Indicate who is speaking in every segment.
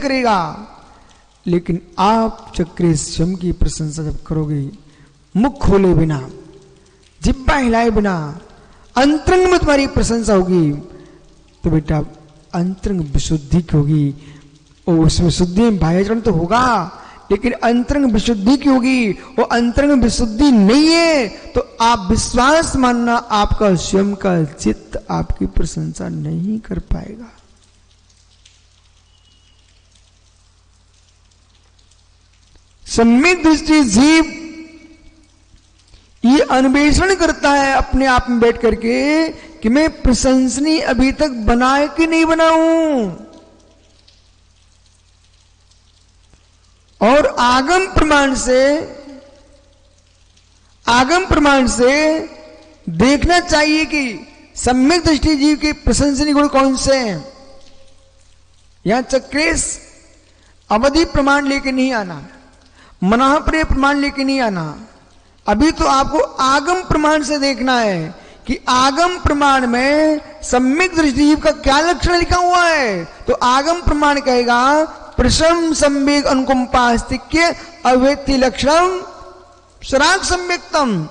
Speaker 1: करेगा। लेकिन आप चक्रेश स्वयं की प्रशंसा जब करोगे, मुख खोले बिना, जिब्बा हिलाए बिना, अंतरंग में तुम्हारी प्रशंसा होगी, तो बेटा अंतरंग विशुद्धि की होगी। और उस विशुद्धि में बाह्यचरण तो होगा, लेकिन अंतरंग विशुद्धि की होगी। वो अंतरंग विशुद्धि नहीं है तो आप विश्वास मानना, आपका स्वयं का चित्त आपकी प्रशंसा नहीं कर पाएगा। सम्यक दृष्टि जीव ये अन्वेषण करता है अपने आप में बैठ करके कि मैं प्रशंसनीय अभी तक बनाए कि नहीं बनाऊं। और आगम प्रमाण से देखना चाहिए कि सम्यक दृष्टि जीव के प्रशंसनीय गुण कौन से हैं। यहां चक्रेश अवधि प्रमाण लेके नहीं आना, मनाप्रिय प्रमाण लेके नहीं आना। अभी तो आपको आगम प्रमाण से देखना है कि आगम प्रमाण में सम्यक दृष्टि जीव का क्या लक्षण लिखा हुआ है। तो आगम प्रमाण कहेगा प्रशम सम्यक अनुकंपास्तिक्य अव्यक्ति लक्षणम सराग सम्यक्तम।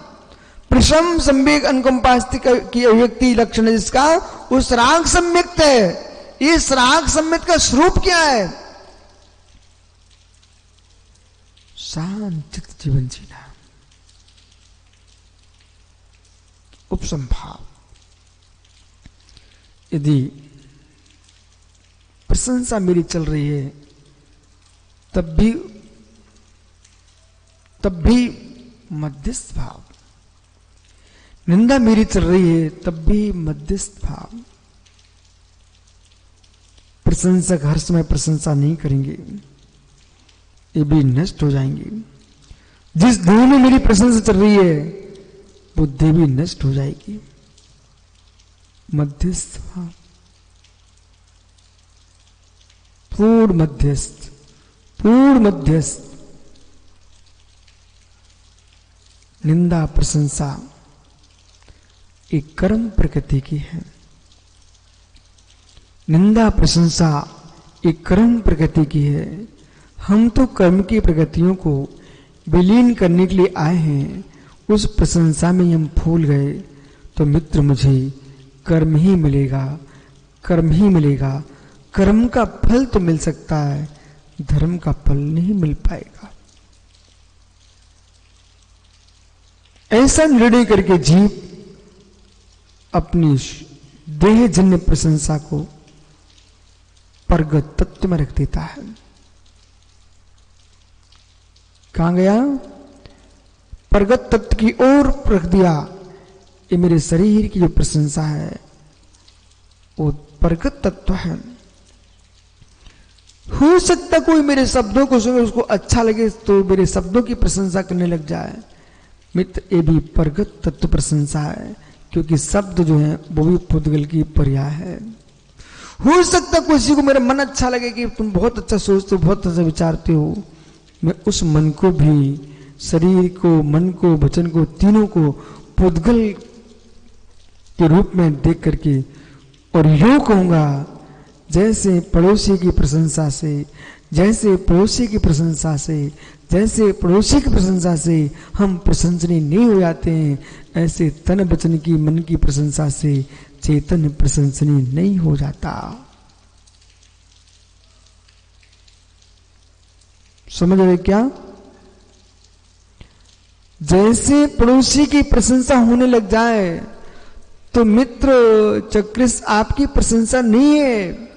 Speaker 1: प्रशम सम्यक अनुकंपास्तिक की अव्यक्ति लक्षण जिसका उस राग सम्यक्त है। इस राग सम्यक्त का स्वरूप क्या है? शांत जीवन जीना, उपसंभाव। यदि प्रशंसा मेरी चल रही है तब भी मध्यस्थ भाव, निंदा मेरी चल रही है तब भी मध्यस्थ भाव। प्रशंसक हर समय प्रशंसा नहीं करेंगे, ये भी नष्ट हो जाएंगे। जिस देह में मेरी प्रशंसा चल रही है वो देह भी नष्ट हो जाएगी। मध्यस्थ भाव, पूर्ण मध्यस्थ, पूर्ण मध्यस्थ। निंदा प्रशंसा एक कर्म प्रकृति की है। निंदा प्रशंसा एक कर्म प्रकृति की है। हम तो कर्म की प्रकृतियों को विलीन करने के लिए आए हैं। उस प्रशंसा में हम भूल गए तो मित्र मुझे कर्म ही मिलेगा, कर्म ही मिलेगा। कर्म का फल तो मिल सकता है, धर्म का फल नहीं मिल पाएगा। ऐसा निर्णय करके जीव अपनी देहजन्य प्रशंसा को परगत तत्व में रख देता है। कहां गया? परगत तत्व की ओर रख दिया। ये मेरे शरीर की जो प्रशंसा है वो परगत तत्व है। हो सकता कोई मेरे शब्दों को सुने, उसको अच्छा लगे तो मेरे शब्दों की प्रशंसा करने लग जाए। मित्र, ये भी परगत तत्व प्रशंसा है, क्योंकि शब्द जो है वो भी पुद्गल की पर्याय है। हो सकता किसी को मेरा मन अच्छा लगे कि तुम बहुत अच्छा सोचते हो, बहुत अच्छा विचारते हो। मैं उस मन को भी, शरीर को, मन को, वचन को, तीनों को पुद्गल के रूप में देख करके और यूं कहूंगा जैसे पड़ोसी की प्रशंसा से, जैसे पड़ोसी की प्रशंसा से, जैसे पड़ोसी की प्रशंसा से हम प्रशंसनीय नहीं हो जाते हैं, ऐसे तन वचन की, मन की प्रशंसा से चेतन प्रशंसनीय नहीं हो जाता। समझ रहे क्या? जैसे पड़ोसी की प्रशंसा होने लग जाए तो मित्र चक्रिस आपकी प्रशंसा नहीं है।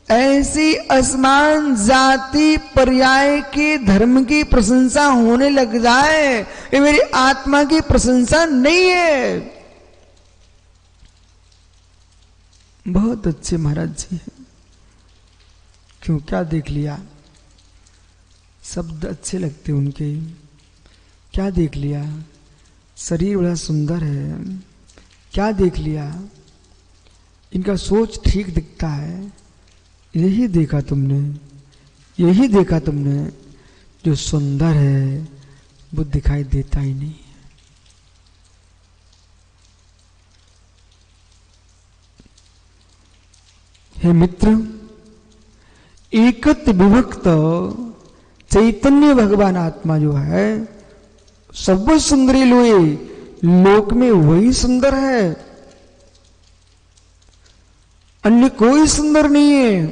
Speaker 1: ऐसी असमान जाति पर्याय के धर्म की प्रशंसा होने लग जाए, ये मेरी आत्मा की प्रशंसा नहीं है। बहुत अच्छे महाराज जी हैं। क्यों, क्या देख लिया? शब्द अच्छे लगते उनके, क्या देख लिया? शरीर बड़ा सुंदर है, क्या देख लिया? इनका सोच ठीक दिखता है। यही देखा तुमने, यही देखा तुमने। जो सुंदर है वो दिखाई देता ही नहीं। हे मित्र, एकत्व विभक्त चैतन्य भगवान आत्मा जो है सर्व सुंदरी लोए लोक में वही सुंदर है, अन्य कोई सुंदर नहीं है।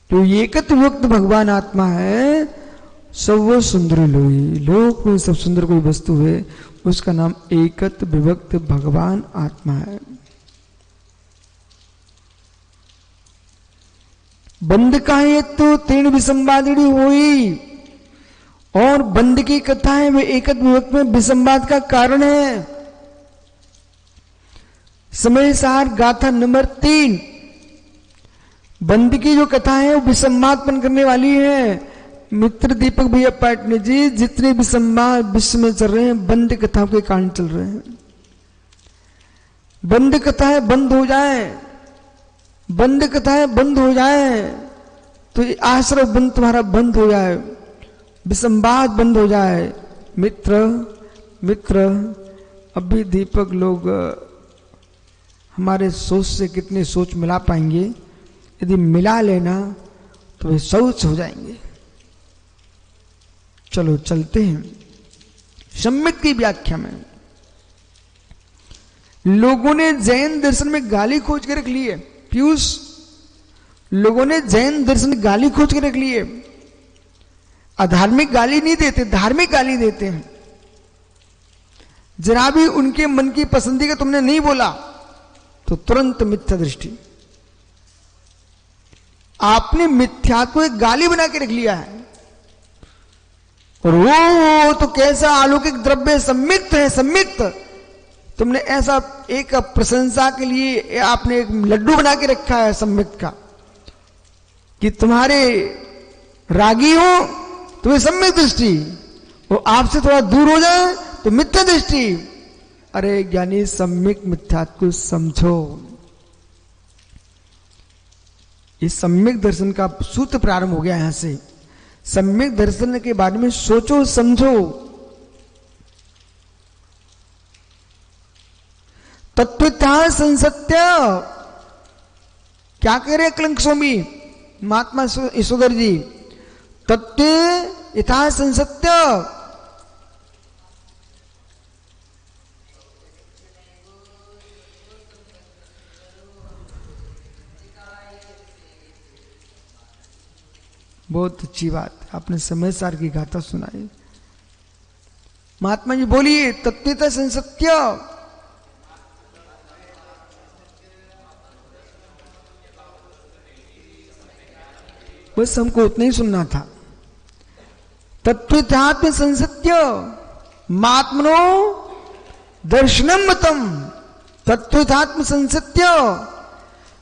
Speaker 1: तो एकत्व विभक्त भगवान आत्मा है सर्व सुंदरी लोई, लोक में सब सुंदर कोई वस्तु है उसका नाम एकत्व विभक्त भगवान आत्मा है। बंद का है तो तीर्ण विसंवादिणी हुई, और बंद की कथा है वे एकत्व विभक्त में विसंवाद का कारण है। समय सार गाथा नंबर 3, बंद की जो कथा है वो विसंवादपन करने वाली है। मित्र दीपक भैया पाटनी जी, जितने विसंवाद विश्व में चल रहे हैं बंद कथाओं के कारण चल रहे हैं। बंद कथाएं बंद हो जाए, बंद कथाएं बंद हो जाए तो ये आश्रय बंद तुम्हारा बंद हो जाए, विसंवाद बंद हो जाए। मित्र अभी दीपक लोग हमारे सोच से कितने सोच मिला पाएंगे, यदि मिला लेना तो वे सोच हो जाएंगे। चलो चलते हैं सम्यक की व्याख्या में। लोगों ने जैन दर्शन में गाली खोज के रख ली है पीयूष, लोगों ने जैन दर्शन में गाली खोज के रख ली है। अधार्मिक गाली नहीं देते, धार्मिक गाली देते हैं। जरा भी उनके मन की पसंदी का तुमने नहीं बोला तो तुरंत मिथ्या दृष्टि। आपने मिथ्या को एक गाली बना के रख लिया है, और वो तो कैसा अलौकिक द्रव्य सम्मिक्त है, सम्मिक्त। तुमने ऐसा एक प्रशंसा के लिए आपने एक लड्डू बना के रखा है सम्मिक्त का, कि तुम्हारे रागी हो तो वे सम्यक दृष्टि, वो आपसे थोड़ा दूर हो जाए तो मिथ्या दृष्टि। अरे ज्ञानी सम्यक मिथ्यात्व को समझो। इस सम्यक दर्शन का सूत्र प्रारंभ हो गया यहां से। सम्यक दर्शन के बारे में सोचो समझो। तत्वतः संसत्य, क्या कह रहे कलंक स्वामी महात्मा यशोधर जी? तत्व यथा संसत्य, बहुत अच्छी बात, आपने समय सार की गाथा सुनाई। महात्मा जी बोलिए तत्वतः संसत्य। बस हमको उतना ही सुनना था। तत्वतात्म संसत्य महात्मनो दर्शनम मतम। तत्वतात्म संसत्य,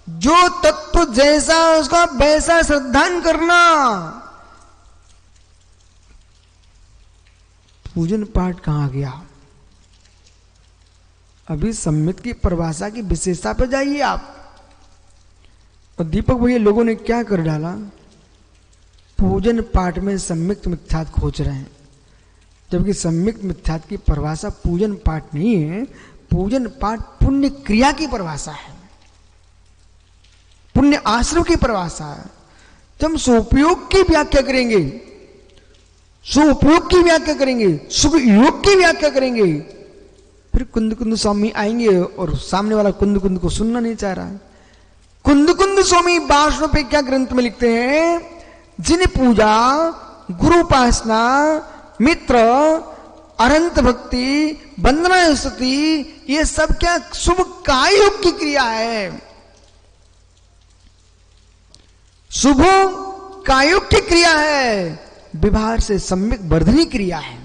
Speaker 1: जो तत्व जैसा उसका वैसा श्रद्धान करना। पूजन पाठ कहां गया? अभी सम्मित की परिभाषा की विशेषता पर जाइए आप। और दीपक भैया लोगों ने क्या कर डाला, पूजन पाठ में सम्मिक्त मिथ्यात्व खोज रहे हैं, जबकि सम्मिक्त मिथ्यात्व की परिभाषा पूजन पाठ नहीं है। पूजन पाठ पुण्य क्रिया की परिभाषा है, पुण्य आश्रम की परिभाषा है। जब हम सुपयोग की व्याख्या करेंगे, सुपयोग की व्याख्या करेंगे, सुख योग की व्याख्या करेंगे, फिर कुंद कुंद स्वामी आएंगे और सामने वाला कुंद कुंद को सुनना नहीं चाह रहा है। कुंद कुंद स्वामी भाषणों पे क्या ग्रंथ में लिखते हैं? जिन पूजा, गुरु उपासना, मित्र, अनंत भक्ति, वंदना स्तुति, ये सब क्या शुभ काय योग की क्रिया है। शुभ कायुग की क्रिया है, विभार से सम्यक वर्धनी क्रिया है।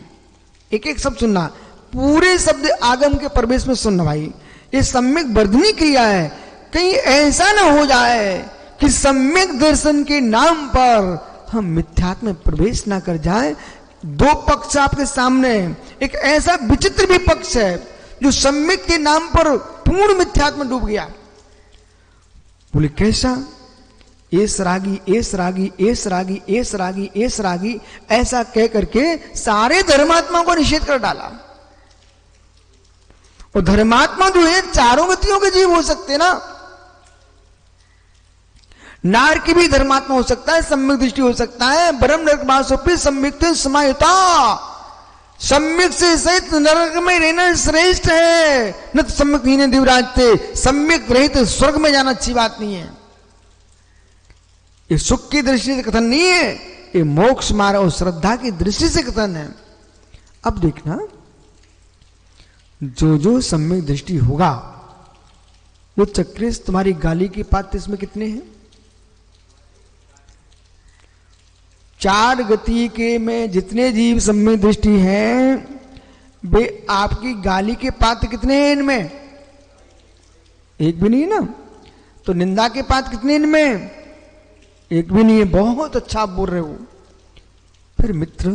Speaker 1: एक एक शब्द सुनना, पूरे शब्द आगम के प्रवेश में सुनना भाई। ये सम्यक वर्धनी क्रिया है। कहीं ऐसा ना हो जाए कि सम्यक दर्शन के नाम पर हम मिथ्यात्व में प्रवेश ना कर जाए। दो पक्ष आपके सामने, एक ऐसा विचित्र भी पक्ष है जो सम्यक के नाम पर पूर्ण मिथ्यात्व में डूब गया। बोले कैसा? एस रागी, एस रागी, एस रागी, एस रागी, एस रागी, ऐसा कह करके सारे धर्मात्माओं को निषेध कर डाला। और धर्मात्मा जो है चारों गतियों के जीव हो सकते ना। नार की भी धर्मात्मा हो सकता है, सम्यक दृष्टि हो सकता है। ब्रह्म नरकवासोपि सम्यक समायुता, सम्यक से सहित नरक में रहना श्रेष्ठ है। न तो सम्यक हीन दिवराज थे, सम्यक रहित स्वर्ग में जाना अच्छी बात नहीं है। ये सुख की दृष्टि से कथन नहीं है, ये मोक्ष मार्ग और श्रद्धा की दृष्टि से कथन है। अब देखना, जो जो सम्यक दृष्टि होगा, वो चक्रेश तुम्हारी गाली के पात्र इसमें कितने हैं? 4 गति के में जितने जीव सम्यक दृष्टि हैं, वे आपकी गाली के पात्र कितने हैं इनमें? एक भी नहीं है ना। तो निंदा के पात्र कितने इनमें? एक भी नहीं है। बहुत अच्छा बोल रहे हो। फिर मित्र,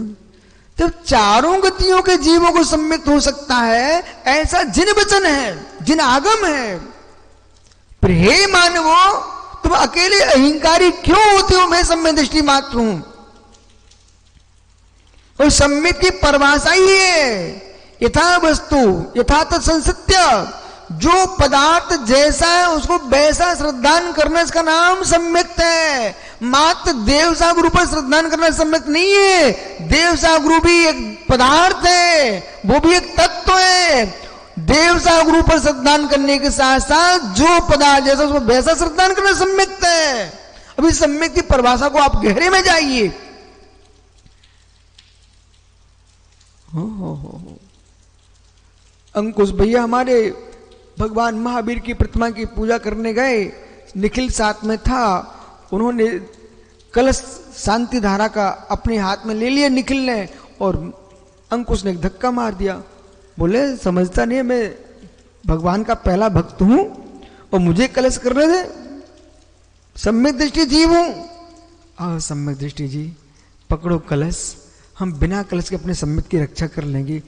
Speaker 1: जब चारों गतियों के जीवों को सम्यक हो सकता है, ऐसा जिन वचन है, जिन आगम है, फिर हे मानवो, तुम अकेले अहंकारी क्यों होते हो? मैं सम्यक दृष्टि मात्र हूं। और सम्यक की परिभाषा ही है यथा वस्तु यथा तत्संसत्य, जो पदार्थ जैसा है उसको वैसा श्रद्धान करना, इसका नाम सम्यक है। मात्र देव सागुरु पर श्रद्धान करना सम्यक नहीं है। देव सागुरु भी एक पदार्थ है, वो भी एक तत्व है। देव सागुरु पर श्रद्धान करने के साथ साथ जो पदार्थ जैसा उसको वैसा श्रद्धान करना सम्यक है। अभी सम्यक की परिभाषा को आप गहरे में जाइए। हो अंकुश भैया हमारे भगवान महावीर की प्रतिमा की पूजा करने गए, निखिल साथ में था। उन्होंने कलश शांति धारा का अपने हाथ में ले लिया निखिल ने, और अंकुश ने एक धक्का मार दिया। बोले समझता नहीं है, मैं भगवान का पहला भक्त हूं और मुझे कलश करने दे, सम्यक दृष्टि जीव हूं। आओ सम्यक दृष्टि जी, पकड़ो कलश, हम बिना कलश के अपने सम्यक की रक्षा कर लेंगे।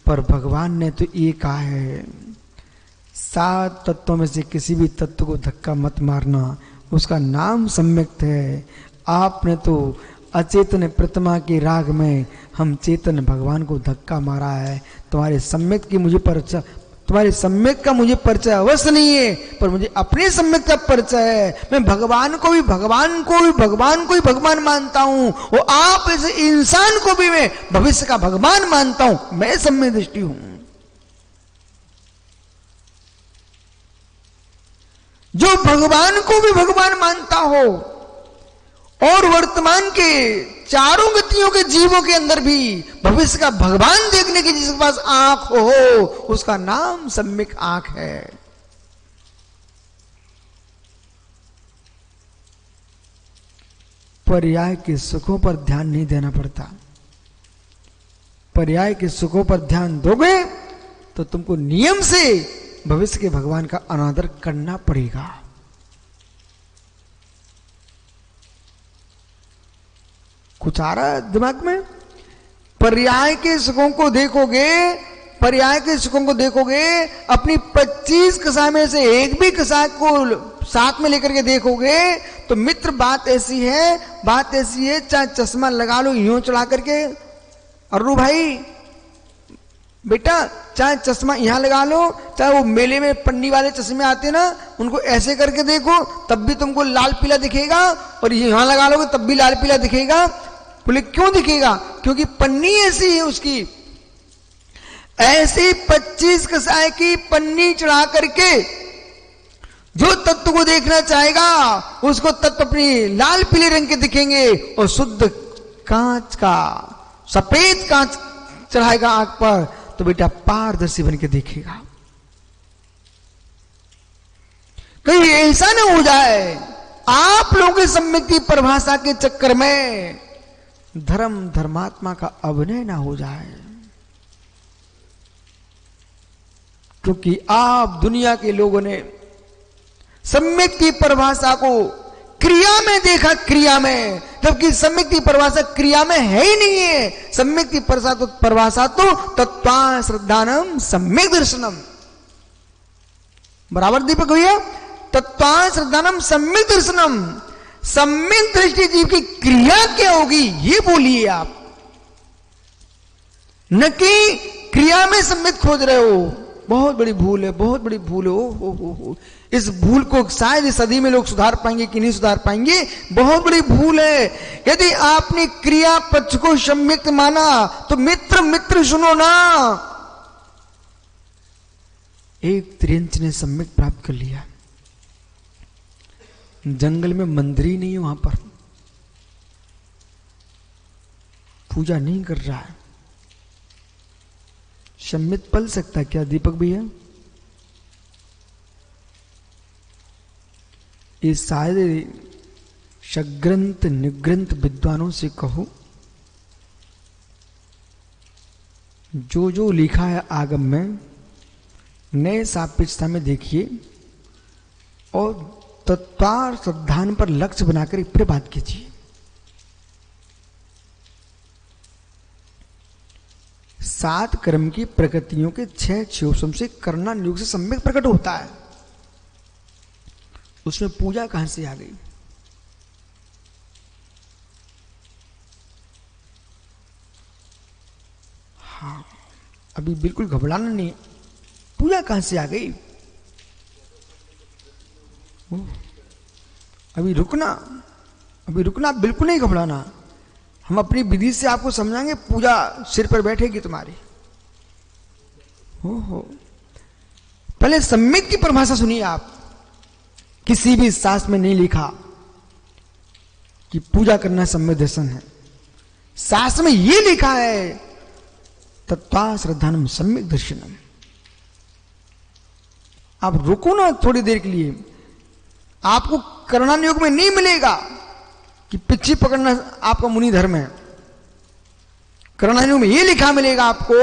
Speaker 1: पर भगवान ने तो ये कहा है, 7 तत्वों में से किसी भी तत्व को धक्का मत मारना, उसका नाम सम्यक है। आपने तो अचेतन प्रतिमा के राग में हम चेतन भगवान को धक्का मारा है। तुम्हारे सम्यक की मुझे परिचय, तुम्हारे सम्यक का मुझे परिचय अवश्य नहीं है, पर मुझे अपने सम्यक का परिचय है। मैं भगवान को भी भगवान मानता हूं, और आप इस इंसान को भी मैं भविष्य का भगवान मानता हूं। मैं सम्यक दृष्टि हूं। जो भगवान को भी भगवान मानता हो और वर्तमान के चारों गतियों के जीवों के अंदर भी भविष्य का भगवान देखने की जिसके पास आंख हो, उसका नाम सम्यक आंख है। पर्याय के सुखों पर ध्यान नहीं देना पड़ता। पर्याय के सुखों पर ध्यान दोगे तो तुमको नियम से भविष्य के भगवान का अनादर करना पड़ेगा। कुछ आ रहा है दिमाग में? पर्याय के सुखों को देखोगे, पर्याय के सुखों को देखोगे, अपनी 25 कसा में से एक भी कसा को साथ में लेकर के देखोगे तो मित्र बात ऐसी है, चाहे चश्मा लगा लो यूं चढ़ा करके, अरु भाई बेटा चाहे चश्मा यहां लगा लो, चाहे वो मेले में पन्नी वाले चश्मे आते ना, उनको ऐसे करके देखो तब भी तुमको लाल पीला दिखेगा, और यहां लगा लोगे तब भी लाल पीला दिखेगा। बोले क्यों दिखेगा? क्योंकि पन्नी ऐसी है उसकी। ऐसी 25 कसाय की पन्नी चढ़ा करके जो तत्व को देखना चाहेगा उसको तत्व अपनी लाल पीले रंग के दिखेंगे, और शुद्ध कांच का सफेद कांच चढ़ाएगा आंख पर तो बेटा पारदर्शी बन के देखेगा। कहीं ऐसा ना हो जाए आप लोगों के सम्यक की परिभाषा के चक्कर में धर्म धर्मात्मा का अभिनय ना हो जाए, क्योंकि आप दुनिया के लोगों ने सम्यक की परिभाषा को क्रिया में देखा, क्रिया में, जबकि सम्यक की परिभाषा क्रिया में है ही नहीं है। सम्यक की परिभाषा तो तत्वा श्रद्धानम सम्यक दर्शनम, बराबर दीपक भैया, तत्वा श्रद्धानम सम्यक दर्शनम। सम्यक दृष्टि जीव की क्रिया क्या होगी ये बोलिए आप, न कि क्रिया में सम्यक खोज रहे हो। बहुत बड़ी भूल है, बहुत बड़ी भूल है। हो। इस भूल को शायद इस सदी में लोग सुधार पाएंगे कि नहीं सुधार पाएंगे, बहुत बड़ी भूल है। यदि आपने क्रिया पक्ष को सम्यक माना तो मित्र सुनो ना, एक त्रियंच ने सम्यक प्राप्त कर लिया, जंगल में मंदिर ही नहीं है, वहां पर पूजा नहीं कर रहा है, सम्यक पल सकता है क्या दीपक भैया? ये शायद सग्रंथ निग्रंथ विद्वानों से कहो, जो लिखा है आगम में, नए सापेक्षता में देखिए और तत्पर श्रद्धान पर लक्ष्य बनाकर एक बात कीजिए। सात कर्म की प्रकृतियों के 6 क्षोभम से करना नियोग से सम्यक प्रकट होता है, उसमें पूजा कहां से आ गई? हाँ, अभी बिल्कुल घबराना नहीं, पूजा कहां से आ गई? अभी रुकना, बिल्कुल नहीं घबराना। हम अपनी विधि से आपको समझाएंगे, पूजा सिर पर बैठेगी तुम्हारी। हो पहले सम्यक की परिभाषा सुनिए आप। किसी भी शास्त्र में नहीं लिखा कि पूजा करना सम्यक दर्शन है। शास्त्र में यह लिखा है तत्वा श्रद्धानम सम्यक दर्शनम। आप रुको ना थोड़ी देर के लिए, आपको करणान योग में नहीं मिलेगा कि पिच्छी पकड़ना आपका मुनि धर्म है। करणान योग में यह लिखा मिलेगा आपको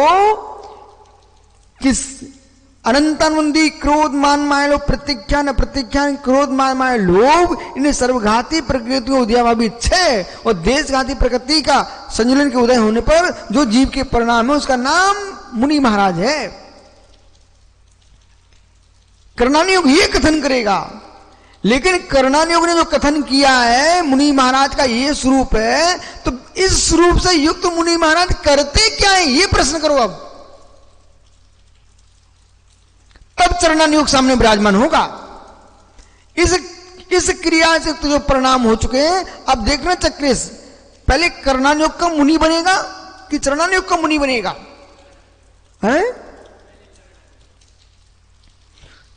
Speaker 1: कि अनंतानुबंधी क्रोध मान माया लोभ प्रत्याख्यान प्रत्याख्यान क्रोध मान माया लोभ इन्हें सर्वघाती प्रकृति को उदयाभावी इच्छा और देशघाती प्रकृति का संजुलन के उदय होने पर जो जीव के परिणाम है उसका नाम मुनि महाराज है। करणान योग ये कथन करेगा, लेकिन करणान योग ने जो कथन किया है मुनि महाराज का ये स्वरूप है, तो इस स्वरूप से युक्त मुनि महाराज करते क्या है ये प्रश्न करो। अब तब चरणान योग सामने विराजमान होगा। इस क्रिया से तो जो परिणाम हो चुके हैं, अब देखना चक्रेश पहले करणान योग का मुनि बनेगा कि चरणान योग का मुनि बनेगा? है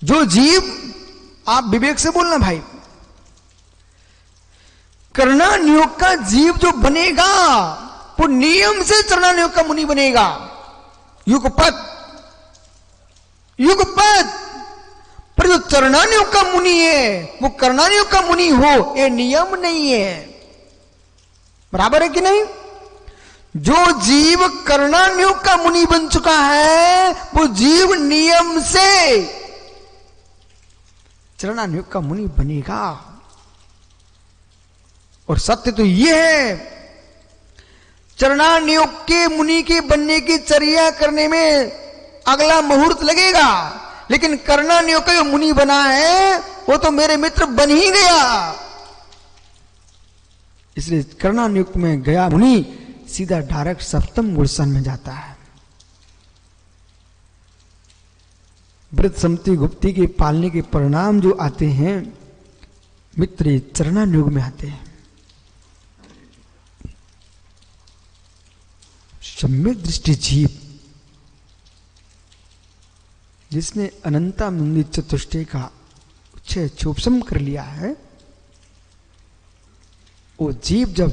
Speaker 1: जो जीव, आप विवेक से बोलना भाई, करणान योग का जीव जो बनेगा वो नियम से चरणान योग का मुनि बनेगा। युगपत पर जो चरणान योग का मुनि है वो करणान योग का मुनि हो ये नियम नहीं है। बराबर है कि नहीं? जो जीव करणान योग का मुनि बन चुका है वो जीव नियम से चरणान योग का मुनि बनेगा। और सत्य तो यह है, चरणान योग के मुनि के बनने की चर्या करने में अगला मुहूर्त लगेगा, लेकिन करणान योग का जो मुनि बना है वो तो मेरे मित्र बन ही गया। इसलिए करणान योग में गया मुनि सीधा डायरेक्ट सप्तम गुणस्थान में जाता है। व्रत समति गुप्ती के पालने के परिणाम जो आते हैं मित्र चरणान योग में आते हैं। सम्यक दृष्टि जीव जिसने अनंतानंदी चतुष्टय का उच्छेद क्षोभम कर लिया है, वो जीव जब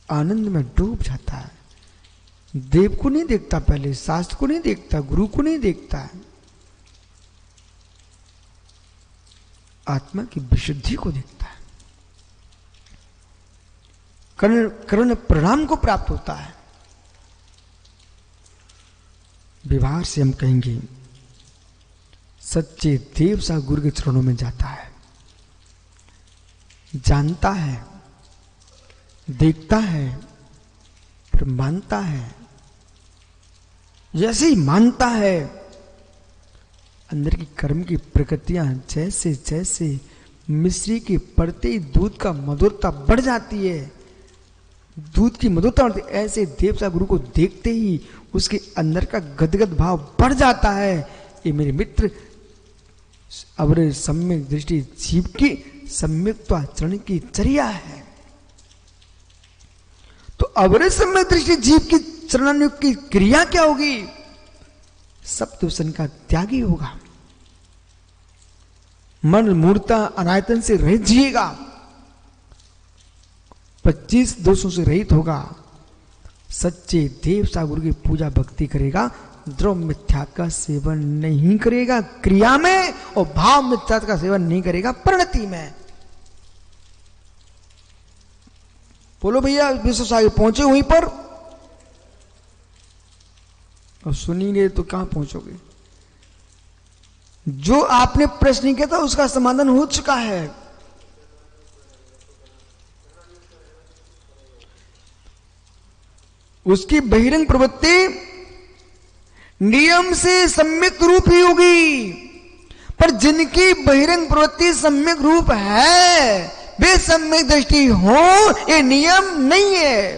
Speaker 1: आनंद में डूब जाता है, देव को नहीं देखता, पहले शास्त्र को नहीं देखता, गुरु को नहीं देखता है, आत्मा की विशुद्धि को देखता है, कर्ण परिणाम को प्राप्त होता है। व्यवहार से हम कहेंगे सच्चे देव सा गुरु के चरणों में जाता है, जानता है, देखता है, फिर मानता है। जैसे ही मानता है, अंदर की कर्म की प्रकृतियां जैसे जैसे मिश्री के पड़ते ही दूध का मधुरता बढ़ जाती है, दूध की मधुरता बढ़ती, ऐसे देव सा गुरु को देखते ही उसके अंदर का गदगद भाव बढ़ जाता है। ये मेरे मित्र अवरे सम्यक दृष्टि जीव की सम्यक्त्वाचरण की चर्या है। तो अवरे सम्यक दृष्टि जीव की चरणानुयोग की क्रिया क्या होगी? सब दूषण का त्यागी होगा, मन मूर्ता अनायतन से रहित जिएगा, 25 दोषों से रहित होगा, सच्चे देव सागुरु की पूजा भक्ति करेगा, द्रव्य मिथ्या का सेवन नहीं करेगा क्रिया में, और भाव मिथ्या का सेवन नहीं करेगा परिणति में। बोलो भैया, विश्व सागर पहुंचे वहीं पर, और सुनिए तो कहां पहुंचोगे? जो आपने प्रश्न किया था उसका समाधान हो चुका है। उसकी बहिरंग प्रवृत्ति नियम से सम्यक रूप ही होगी, पर जिनकी बहिरंग प्रवृत्ति सम्यक रूप है वे सम्यक दृष्टि हो, ये नियम नहीं है।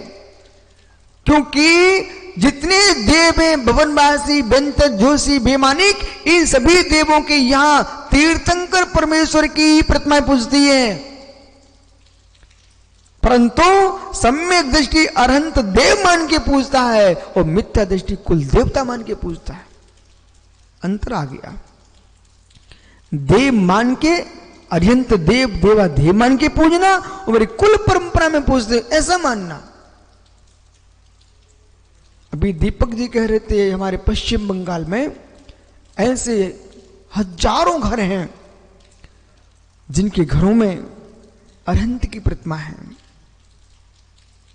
Speaker 1: क्योंकि जितने देव हैं, भवनवासी, बेंतर, जोशी, बेमानिक, इन सभी देवों के यहां तीर्थंकर परमेश्वर की प्रतिमाएं पूजती है, परंतु सम्यक दृष्टि अरहंत देव मान के पूजता है और मिथ्या दृष्टि कुल देवता मान के पूजता है। अंतर आ गया। देव मान के अरहंत देव देवादेव मान के पूजना और मेरी कुल परंपरा में पूजते, ऐसा मानना। अभी दीपक जी कह रहे थे हमारे पश्चिम बंगाल में ऐसे हजारों घर हैं जिनके घरों में अरहंत की प्रतिमा है,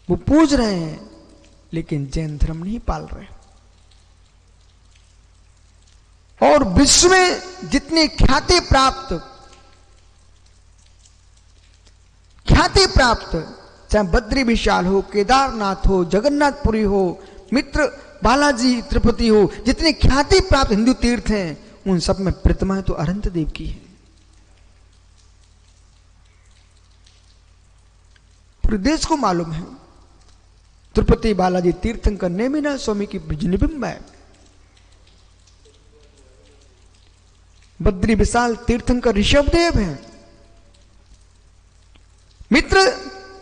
Speaker 1: वो पूज रहे हैं, लेकिन जैन धर्म नहीं पाल रहे। और विश्व में जितने ख्याति प्राप्त चाहे बद्री विशाल हो, केदारनाथ हो, जगन्नाथपुरी हो, मित्र बालाजी तिरुपति हो, जितने ख्याति प्राप्त हिंदू तीर्थ हैं उन सब में प्रतिमाएं तो अरहंत देव की है। पूरे देश को मालूम है तिरुपति बालाजी तीर्थंकर नेमिनाथ स्वामी की प्रतिबिंब है। बद्री विशाल तीर्थंकर ऋषभदेव है। मित्र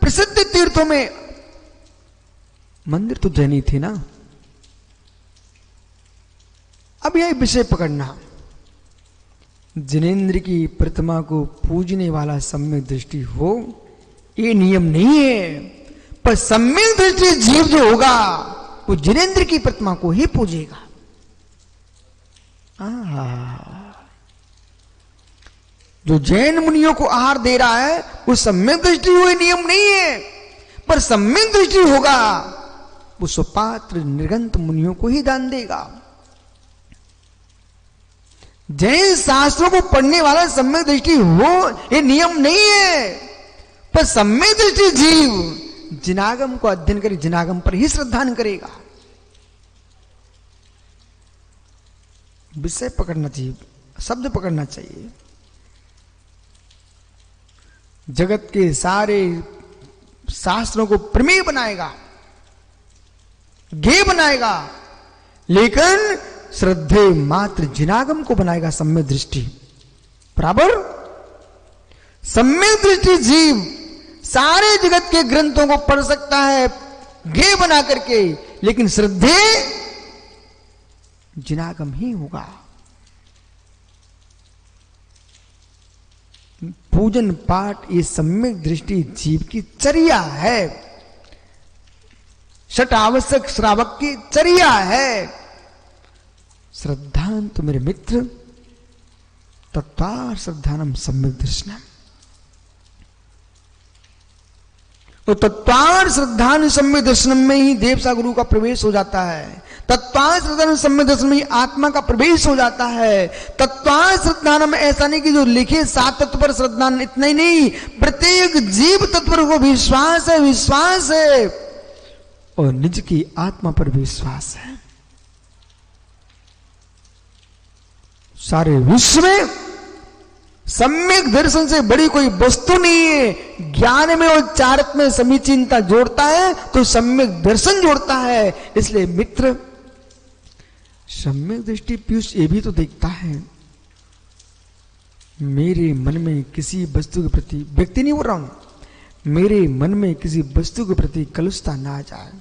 Speaker 1: प्रसिद्ध तीर्थों में मंदिर तो जैनी थे ना। अब यह विषय पकड़ना, जिनेंद्र की प्रतिमा को पूजने वाला सम्यक दृष्टि हो, ये नियम नहीं है, पर सम्यक दृष्टि जीव जो होगा वो जिनेंद्र की प्रतिमा को ही पूजेगा। जो जैन मुनियों को आहार दे रहा है वो सम्यक दृष्टि हुए नियम नहीं है, पर सम्यक दृष्टि होगा वो सुपात्र निर्गंत मुनियों को ही दान देगा। जैन शास्त्रों को पढ़ने वाला सम्यक दृष्टि हो ये नियम नहीं है, पर सम्यक दृष्टि जीव जिनागम को अध्ययन करे, जिनागम पर ही श्रद्धान करेगा। विषय पकड़ना चाहिए, शब्द पकड़ना चाहिए। जगत के सारे शास्त्रों को प्रमेय बनाएगा, ज्ञेय बनाएगा, लेकिन श्रद्धे मात्र जिनागम को बनाएगा सम्यक दृष्टि। बराबर सम्यक दृष्टि जीव सारे जगत के ग्रंथों को पढ़ सकता है ज्ञेय बना करके, लेकिन श्रद्धे जिनागम ही होगा। पूजन पाठ ये सम्यक दृष्टि जीव की चर्या है, षट आवश्यक श्रावक की चर्या है। श्रद्धान तो मेरे मित्र तत्वार श्रद्धानम सम्यक दर्शनम, तो तत्वार श्रद्धान सम्यक दर्शनम में ही देवसा गुरु का प्रवेश हो जाता है। तत्वार श्रद्धान सम्यक दर्शन में ही आत्मा का प्रवेश हो जाता है। तत्वार श्रद्धान में ऐसा नहीं कि जो लिखे 7 तत्व पर श्रद्धान, इतना ही नहीं, प्रत्येक जीव तत्व को विश्वास है और निज की आत्मा पर विश्वास है। सारे विश्व में सम्यक दर्शन से बड़ी कोई वस्तु नहीं है। ज्ञान में और चारित्र में समीचीनता जोड़ता है तो सम्यक दर्शन जोड़ता है। इसलिए मित्र सम्यक दृष्टि पीयूष ये भी तो देखता है मेरे मन में किसी वस्तु के प्रति, व्यक्ति नहीं बोल रहा हूं, मेरे मन में किसी वस्तु के प्रति कलुषता ना आ जाए।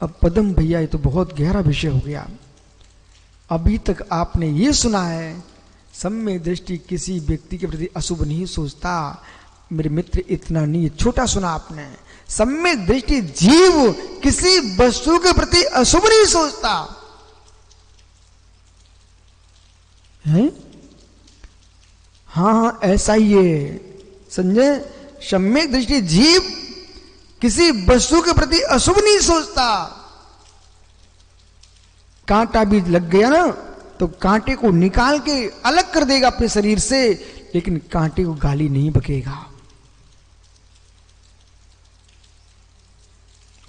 Speaker 1: अब पदम भैया ये तो बहुत गहरा विषय हो गया। अभी तक आपने ये सुना है सम्यक दृष्टि किसी व्यक्ति के प्रति अशुभ नहीं सोचता। मेरे मित्र इतना नहीं, छोटा सुना आपने। सम्यक दृष्टि जीव किसी वस्तु के प्रति अशुभ नहीं सोचता है। हाँ ऐसा ही है संजय। सम्यक दृष्टि जीव किसी वस्तु के प्रति अशुभ नहीं सोचता। कांटा भी लग गया ना तो कांटे को निकाल के अलग कर देगा अपने शरीर से, लेकिन कांटे को गाली नहीं बकेगा।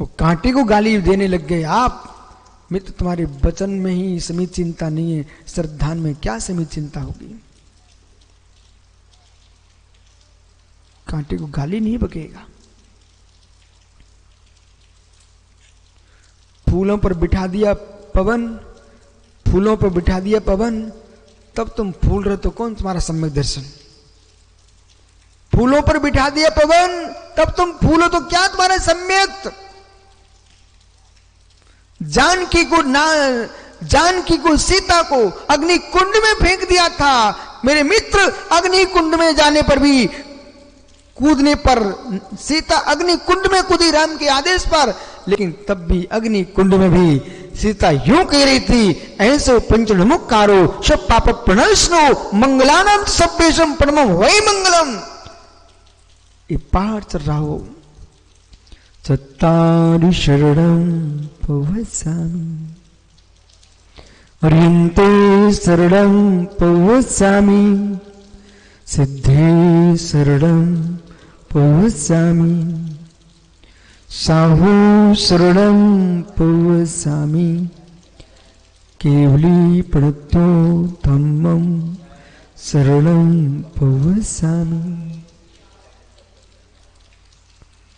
Speaker 1: वो कांटे को गाली देने लग गए आप। मित्र तुम्हारे वचन में ही समीत चिंता नहीं है, श्रद्धान में क्या समीत चिंता होगी। कांटे को गाली नहीं बकेगा। फूलों पर बिठा दिया पवन, फूलों पर बिठा दिया पवन, तब तुम फूल रहे तो कौन तुम्हारा सम्यक दर्शन। फूलों पर बिठा दिया पवन तब तुम फूलो तो क्या तुम्हारा सम्यक। जानकी को सीता को अग्नि कुंड में फेंक दिया था। मेरे मित्र अग्नि कुंड में जाने पर भी, कूदने पर सीता अग्नि कुंड में कूदी राम के आदेश पर, लेकिन तब भी अग्नि कुंड में भी सीता यूं कह रही थी, ऐसो पंचमुखारो सब पाप प्रणश्नो मंगलानाम सभ्येशम परमं वै मंगलम। ये पहाड़ चढ़ रहा हो, चत्तारि शरणं पवसामि अर्यन्ते शरणं पवसामि सिद्धे शरणं पवसामि साहु शरणं पवसामि केवली प्रणतो धम्मं शरणं पवसामि।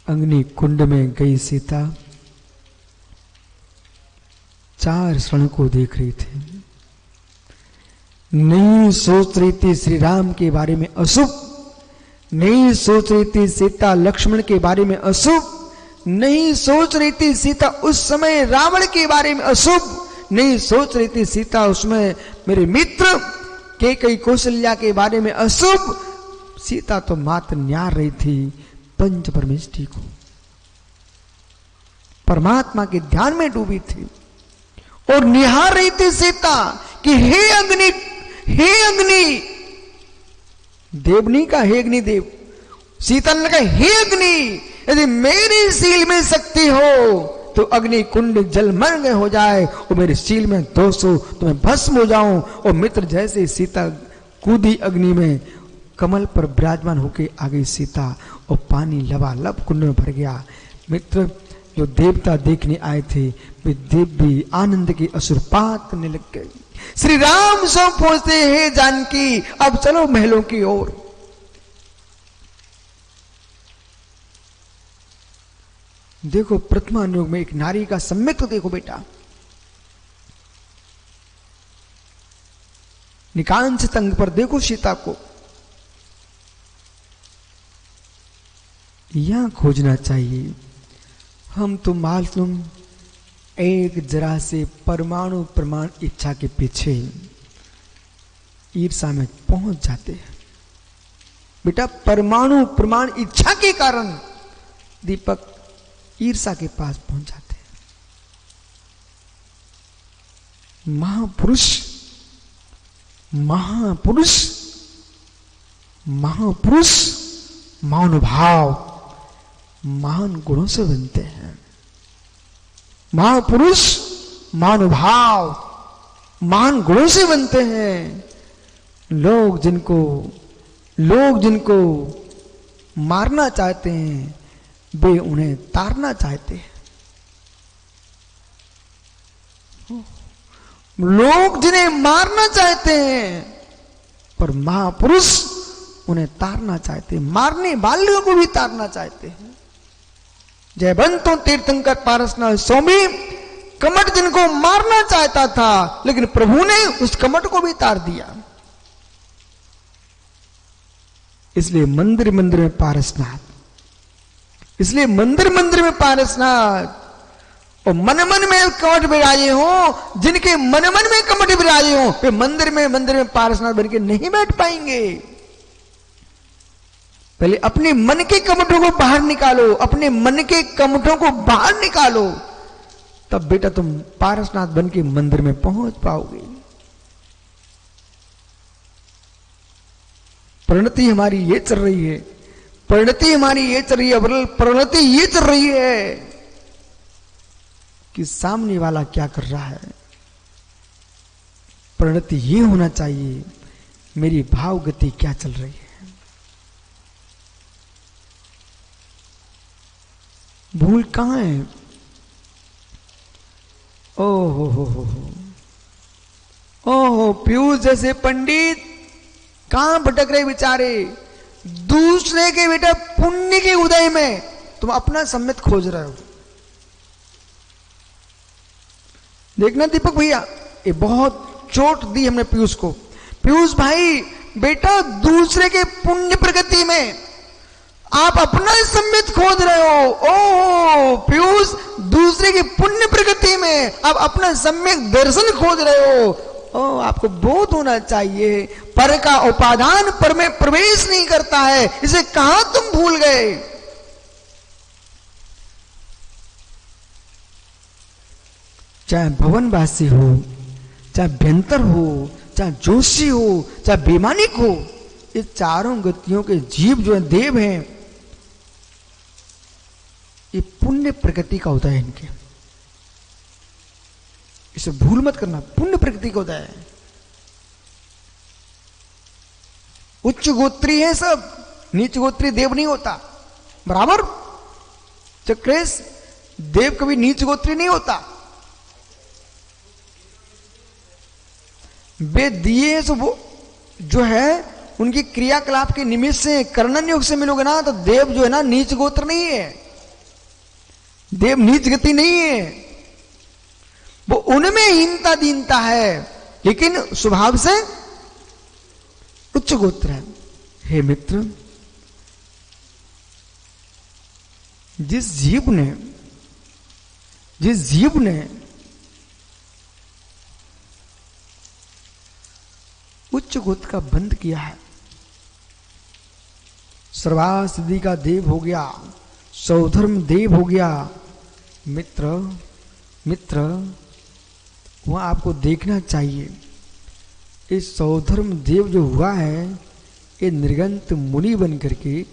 Speaker 1: अग्नि कुंड में गई सीता 4 क्षण को देख रही थी। नहीं सोच रही थी श्री राम के बारे में अशुभ, नहीं सोच रही थी सीता लक्ष्मण के बारे में अशुभ, नहीं सोच रही थी सीता उस समय रावण के बारे में अशुभ, नहीं सोच रही थी सीता उसमें मेरे मित्र कैकेयी कौशल्या के बारे में अशुभ। सीता तो मात्र न्यार रही थी पंच परमेष्टि को, परमात्मा के ध्यान में डूबी थी और निहार रही थी सीता कि हे अग्नि, हे अग्नि। देव नहीं कहा हे अग्नि देव, सीता ने कहा हे अग्नि, यदि मेरी सील में शक्ति हो तो अग्नि कुंड जलमग्न हो जाए और मेरे सील में दोष हो तो मैं भस्म हो जाऊं। और मित्र जैसे सीता कूदी अग्नि में, कमल पर विराजमान होके आ गई सीता और पानी लबालब कुंड में भर गया। मित्र जो देवता देखने आए थे वे देव भी आनंद के असुरपात करने लग गए। श्री राम सो पहुंचते हैं जानकी, अब चलो महलों की ओर। देखो प्रथमा युग में एक नारी का सम्यक तो देखो बेटा। निकांश तंग पर देखो सीता को, यहां खोजना चाहिए। हम तो मालूम एक जरा से परमाणु प्रमाण इच्छा के पीछे ईर्षा में पहुंच जाते हैं बेटा। परमाणु प्रमाण इच्छा के कारण दीपक ईर्षा के पास पहुंच जाते हैं। महापुरुष महापुरुष महापुरुष महानुभाव महान गुणों से बनते हैं। महापुरुष महानुभाव महान गुणों से बनते हैं। लोग जिनको मारना चाहते हैं वे उन्हें तारना चाहते हैं। लोग जिन्हें मारना चाहते हैं पर महापुरुष उन्हें तारना चाहते हैं, मारने वालों को भी तारना चाहते हैं। जयवंतो तीर्थंकर पारसनाथ स्वामी कमट जिनको मारना चाहता था, लेकिन प्रभु ने उस कमट को भी तार दिया। इसलिए मंदिर मंदिर में पारसनाथ, इसलिए मंदिर मंदिर में पारसनाथ। और मन मन में कमट विराजे हो, जिनके मन मन में कमट विराजे हो, वे मंदिर में पारसनाथ बन के नहीं बैठ पाएंगे। पहले अपने मन के कमटों को बाहर निकालो, अपने मन के कमटों को बाहर निकालो, तब बेटा तुम पारसनाथ बन के मंदिर में पहुंच पाओगे। परिणति हमारी ये चल रही है, परिणति हमारी ये चल रही है, परिणति ये चल रही है कि सामने वाला क्या कर रहा है। परिणति ये होना चाहिए मेरी भाव गति क्या चल रही है। भूल कहां है? ओहो पीयूष जैसे पंडित कहां भटक रहे बेचारे। दूसरे के बेटा पुण्य के उदय में तुम अपना सम्मित खोज रहे हो। देखना दीपक भैया, ये बहुत चोट दी हमने पीयूष को। पीयूष भाई बेटा दूसरे के पुण्य प्रगति में आप अपना सम्मित खोज रहे हो। ओह पीयूष, दूसरे की पुण्य प्रगति में आप अपना सम्यक दर्शन खोज रहे हो। ओह आपको बोध होना चाहिए, पर का उपादान पर में प्रवेश नहीं करता है, इसे कहां तुम भूल गए। चाहे भवनवासी हो, चाहे अभ्यंतर हो, चाहे जोशी हो, चाहे बेमानिक हो, ये चारों गतियों के जीव जो है देव हैं, ये पुण्य प्रकृति का होता है इनके। इसे भूल मत करना, पुण्य प्रकृति का होता है। उच्च गोत्री है सब, नीच गोत्री देव नहीं होता। बराबर चक्रेश, देव कभी नीच गोत्री नहीं होता। वे दिए तो वो जो है उनकी क्रियाकलाप के निमित्त से कर्णन योग से मिलोगे ना, तो देव जो है ना नीच गोत्र नहीं है, देव नीच गति नहीं है। वो उनमें हीनता दीनता है, लेकिन स्वभाव से उच्च गोत्र है। हे मित्र, जिस जीव ने उच्च गोत्र का बंध किया है, सर्वासिद्धि का देव हो गया, सौधर्म देव हो गया। मित्र वहां आपको देखना चाहिए, इस सौधर्म देव जो हुआ है, ये निर्गंत मुनि बन करके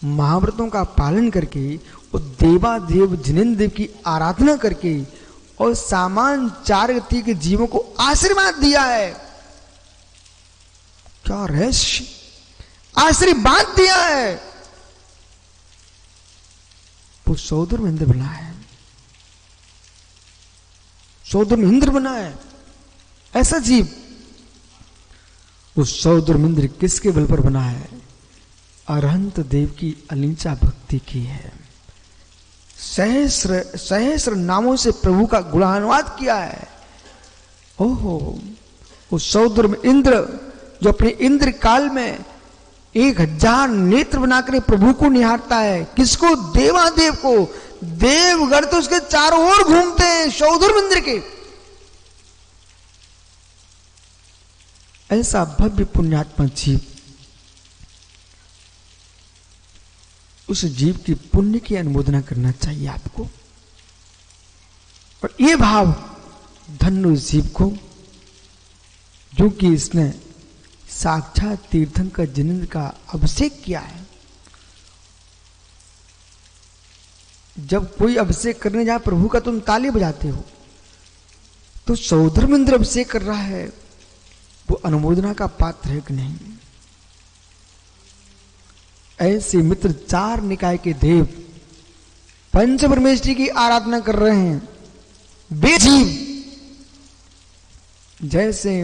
Speaker 1: महाव्रतों का पालन करके और देवादेव जिनेन्द्र देव की आराधना करके और सामान्य चार गति के जीवों को आशीर्वाद दिया है। क्या रहस्य, आशीर्वाद दिया है। वो सौधर्म इंद्र बना है, सौधर्म इंद्र बना है ऐसा जीव। वो सौधर्म इंद्र किसके बल पर बना है? अरहंत देव की अलिंचा भक्ति की है। सहस्र नामों से प्रभु का गुणानुवाद किया है। ओहो, वो सौधर्म इंद्र जो अपने इंद्र काल में 1000 नेत्र बनाकर प्रभु को निहारता है। किसको? देवादेव को। देवगण तो उसके चारों ओर घूमते हैं सौधर्म इंद्र के। ऐसा भव्य पुण्यात्मा जीव, उस जीव की पुण्य की अनुमोदना करना चाहिए आपको। और ये भाव धन्य उस जीव को जो कि इसने साक्षात तीर्थंकर जिनेन्द्र का अभिषेक किया है। जब कोई अभिषेक करने जाए प्रभु का, तुम ताली बजाते हो, तो सौधर्म इंद्र अभिषेक कर रहा है, वो अनुमोदना का पात्र है कि नहीं? ऐसे मित्र 4 निकाय के देव पंच परमेश्वरी की आराधना कर रहे हैं। वे जीव जैसे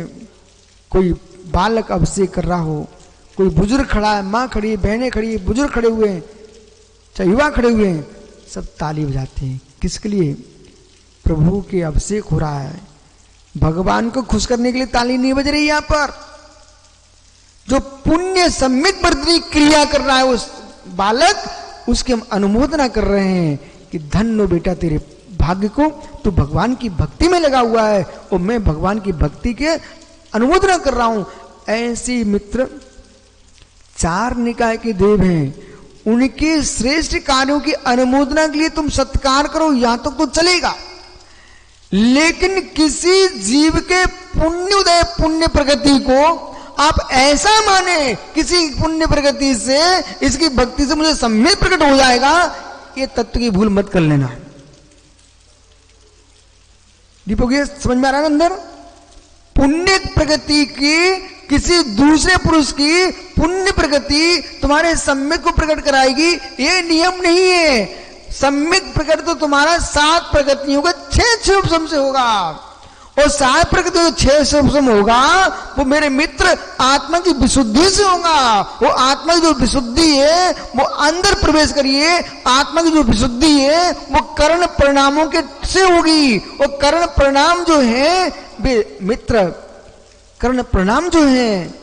Speaker 1: कोई बालक अभिषेक कर रहा हो, कोई बुजुर्ग खड़ा है, माँ खड़ी है, बहनें खड़ी है, बुजुर्ग खड़े हुए हैं, चाहे युवा खड़े हुए हैं, सब ताली बजाते हैं। किसके लिए? प्रभु के अभिषेक हो रहा है, भगवान को खुश करने के लिए ताली नहीं बज रही यहां पर। जो पुण्य सम्यक वर्तनी क्रिया कर रहा है उस बालक, उसकी हम अनुमोदना कर रहे हैं कि धन्य बेटा तेरे भाग्य को, तू भगवान की भक्ति में लगा हुआ है और मैं भगवान की भक्ति के अनुमोदना कर रहा हूं। ऐसी मित्र 4 निकाय के देव हैं, उनके श्रेष्ठ कार्यों की अनुमोदना के लिए तुम सत्कार करो, यहां तक तो चलेगा। लेकिन किसी जीव के पुण्योदय पुण्य प्रगति को आप ऐसा माने किसी पुण्य प्रगति से, इसकी भक्ति से मुझे सम्यक प्रकट हो जाएगा, ये तत्व की भूल मत कर लेना। दीपक ये समझ में आ रहा है अंदर? पुण्य प्रगति की, किसी दूसरे पुरुष की पुण्य प्रगति तुम्हारे सम्यक को प्रकट कराएगी, ये नियम नहीं है। सम्यक प्रकट तो तुम्हारा 7 प्रगति होगा, 6 उपशम से होगा, और 7 प्रगति जो 6 उपशम होगा वो मेरे मित्र आत्मा की विशुद्धि से होगा। वो आत्मा की जो विशुद्धि है वो अंदर प्रवेश करिए, आत्मा की जो विशुद्धि है वो कर्ण परिणामों के से होगी। वो कर्ण परिणाम जो है वे मित्र, कर्ण परिणाम जो है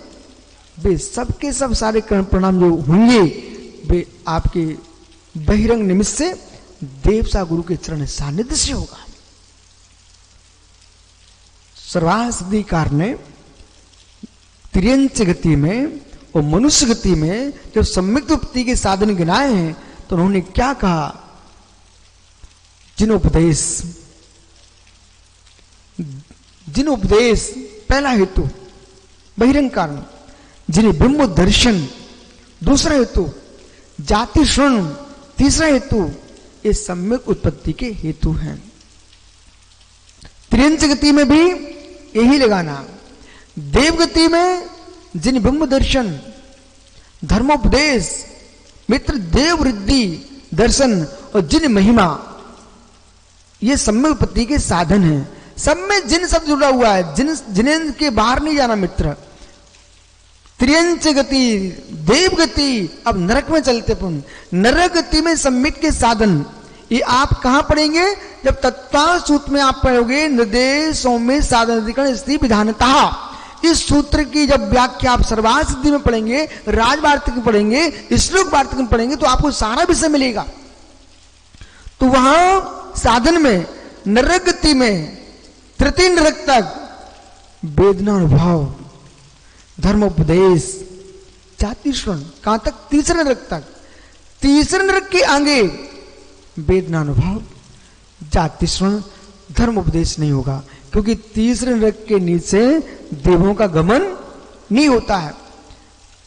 Speaker 1: वे सबके सब सारे कर्ण परिणाम जो होंगे वे आपके बहिरंग निमित्त से देवसा गुरु के चरण सानिध्य से होगा। सर्वासिद्धिकार ने त्रियंच गति में और मनुष्य गति में जब सम्यक तृप्ति के साधन गिनाए हैं तो उन्होंने क्या कहा? जिन उपदेश पहला हेतु बहिरंग कारण, जिन्हें बिंब दर्शन दूसरा हेतु, जाति श्रवण तीसरा हेतु, ये सम्यक उत्पत्ति के हेतु हैं। त्रियंच गति में भी यही लगाना। देवगति में जिन बिंब दर्शन, धर्मोपदेश, मित्र देव वृद्धि दर्शन और जिन महिमा, ये सम्यक उत्पत्ति के साधन हैं। सब में जिन सब जुड़ा हुआ है, जिन के बाहर नहीं जाना मित्र। त्रियंच गति, देव गति, अब नरक में चलते पुन। नरक गति में सम्यक के साधन, ये आप कहां पढ़ेंगे? जब तत्व सूत्र में आप पढ़ोगे निर्देश सौम्य साधन अधिकरण स्थिति विधानता, इस सूत्र की जब व्याख्या आप सर्वासिद्धि में पढ़ेंगे, राजवार्तिक में पढ़ेंगे, श्लोक वार्तिक में पढ़ेंगे तो आपको सारा विषय मिलेगा। तो वहां साधन में नरक गति में तृतीय नरक तक वेदना अनुभव, धर्मोपदेश, जाति श्रवण, कहां तक? तीसरे नरक तक। तीसरे नरक के आगे वेदना अनुभव, जाति श्रवण, धर्मोपदेश नहीं होगा, क्योंकि तीसरे नरक के नीचे देवों का गमन नहीं होता है।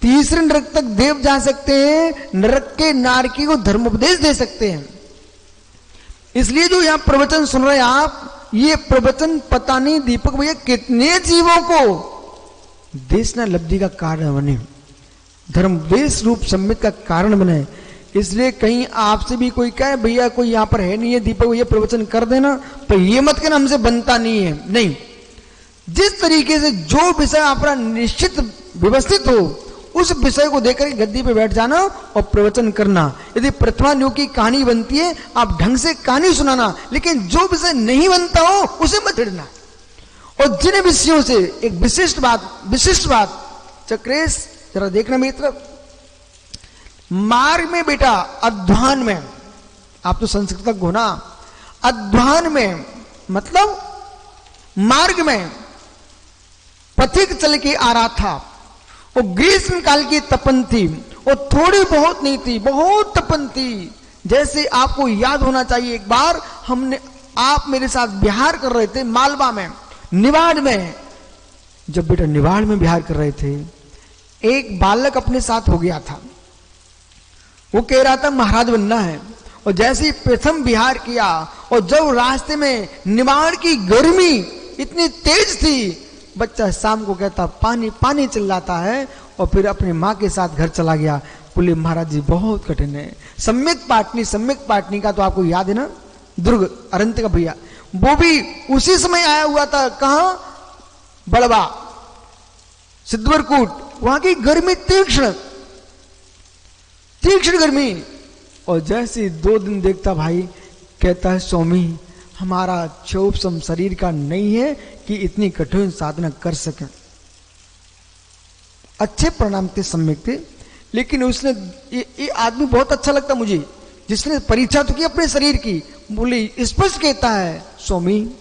Speaker 1: तीसरे नरक तक देव जा सकते हैं, नरक के नारकी को धर्मोपदेश दे सकते हैं। इसलिए जो यहां प्रवचन सुन रहे हैं आप, ये प्रवचन पता नहीं दीपक भैया कितने जीवों को देशना लब्धि का कारण बने, धर्मोपदेश रूप सम्यक का कारण बने। इसलिए कहीं आपसे भी कोई कहे भैया कोई यहां पर है नहीं है दीपक भैया प्रवचन कर देना, तो ये मत कहना हमसे बनता नहीं है। नहीं, जिस तरीके से जो विषय आपका निश्चित व्यवस्थित हो उस विषय को देकर गद्दी पे बैठ जाना और प्रवचन करना। यदि प्रथमा योग की कहानी बनती है आप ढंग से कहानी सुनाना, लेकिन जो विषय नहीं बनता हो उसे मत छेड़ना। और जिन विषयों से एक विशिष्ट बात चक्रेश जरा देखना मित्र, मार्ग में बेटा अध्वान में, आप तो संस्कृत का गुना, अध्वान में मतलब मार्ग में पथिक चल के आ रहा था, वो ग्रीष्म काल की तपन थी, वो थोड़ी बहुत नहीं थी, बहुत तपन थी। जैसे आपको याद होना चाहिए एक बार आप मेरे साथ बिहार कर रहे थे मालवा में, निवाड़ में। जब बेटा निवाड़ में बिहार कर रहे थे, एक बालक अपने साथ हो गया था, वो कह रहा था महाराज बनना है। और जैसे ही प्रथम बिहार किया और जब रास्ते में निवाड़ की गर्मी इतनी तेज थी, बच्चा शाम को कहता पानी पानी चिल्लाता है और फिर अपनी माँ के साथ घर चला गया। बोले महाराज जी बहुत कठिन है। सम्यक पाटनी का तो आपको याद है ना, दुर्ग अरंत का भैया, वो भी उसी समय आया हुआ था। कहां? बड़वा सिद्धवरकूट, वहां की गर्मी तीक्ष्ण गर्मी। और जैसे 2 दिन देखता भाई, कहता है स्वामी हमारा क्षोभसम शरीर का नहीं है कि इतनी कठिन साधना कर सके। अच्छे परिणाम थे, सम्यक थे, लेकिन उसने ये आदमी बहुत अच्छा लगता मुझे, जिसने परीक्षा तो की अपने शरीर की, बोले स्पष्ट कहता है स्वामी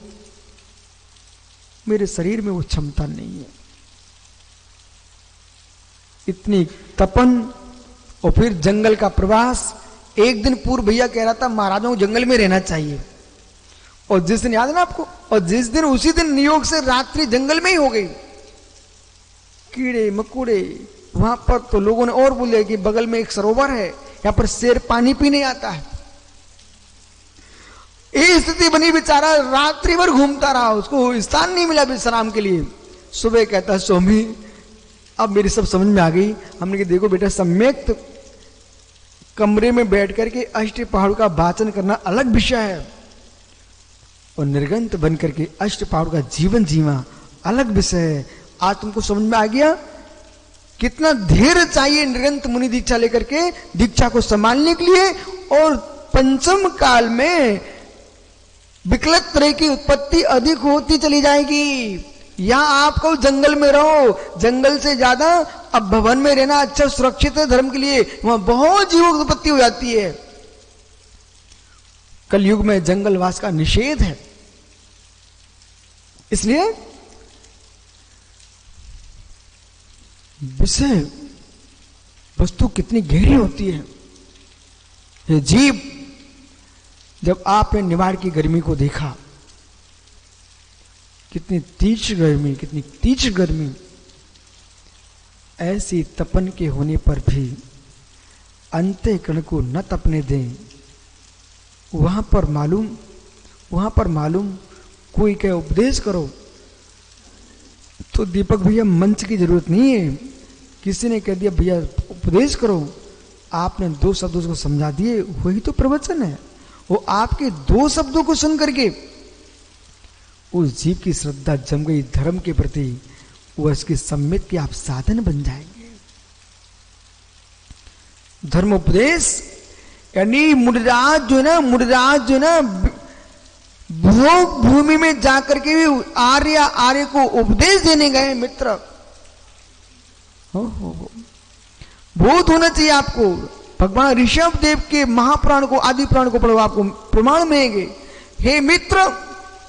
Speaker 1: मेरे शरीर में वो क्षमता नहीं है। इतनी तपन और फिर जंगल का प्रवास। एक दिन पूर्व भैया कह रहा था महाराजों को जंगल में रहना चाहिए, और जिस दिन याद है ना आपको, और जिस दिन उसी दिन नियोग से रात्रि जंगल में ही हो गई, कीड़े मकोड़े वहां पर। तो लोगों ने और बोले कि बगल में एक सरोवर है, यहां पर शेर पानी पीने आता है। ये स्थिति बनी, बेचारा रात्रि भर घूमता रहा, उसको स्थान नहीं मिला विश्राम के लिए। सुबह कहता है स्वामी अब मेरी सब समझ में आ गई। हमने कहा देखो बेटा, सम्यक कमरे में बैठ करके अष्ट पहाड़ों का वाचन करना अलग विषय है, और निर्गंत बन करके अष्ट पहाड़ों का जीवन जीवा अलग विषय है। आज तुमको समझ में आ गया कितना धैर्य चाहिए निर्गंत मुनि दीक्षा लेकर के दीक्षा को संभालने के लिए। और पंचम काल में विकलत तरह की उत्पत्ति अधिक होती चली जाएगी। या आपको जंगल में रहो, जंगल से ज्यादा अब भवन में रहना अच्छा सुरक्षित है धर्म के लिए, वहां बहुत जीवों की उत्पत्ति हो जाती है। कलयुग में जंगलवास का निषेध है, इसलिए विषय वस्तु कितनी गहरी होती है। ये जीव, जब आपने निवाड़ की गर्मी को देखा, कितनी तीव्र गर्मी, कितनी तीव्र गर्मी, ऐसी तपन के होने पर भी अंतःकरण को न तपने दें। वहां पर मालूम कोई कहे उपदेश करो, तो दीपक भैया मंच की जरूरत नहीं है। किसी ने कह दिया भैया उपदेश करो, आपने दो शब्दों को समझा दिए, वही तो प्रवचन है। वो आपके दो शब्दों को सुन करके उस जीव की श्रद्धा जम गई धर्म के प्रति, वह इसके सम्मित के आप साधन बन जाएंगे। धर्म उपदेश यानी मुनिराज जो है ना भोग भूमि में जाकर के भी आर्य को उपदेश देने गए मित्र। हो बोध होना चाहिए आपको। भगवान ऋषभ देव के महापुराण को, आदि पुराण को पढ़ो, आपको प्रमाण मिलेंगे। हे मित्र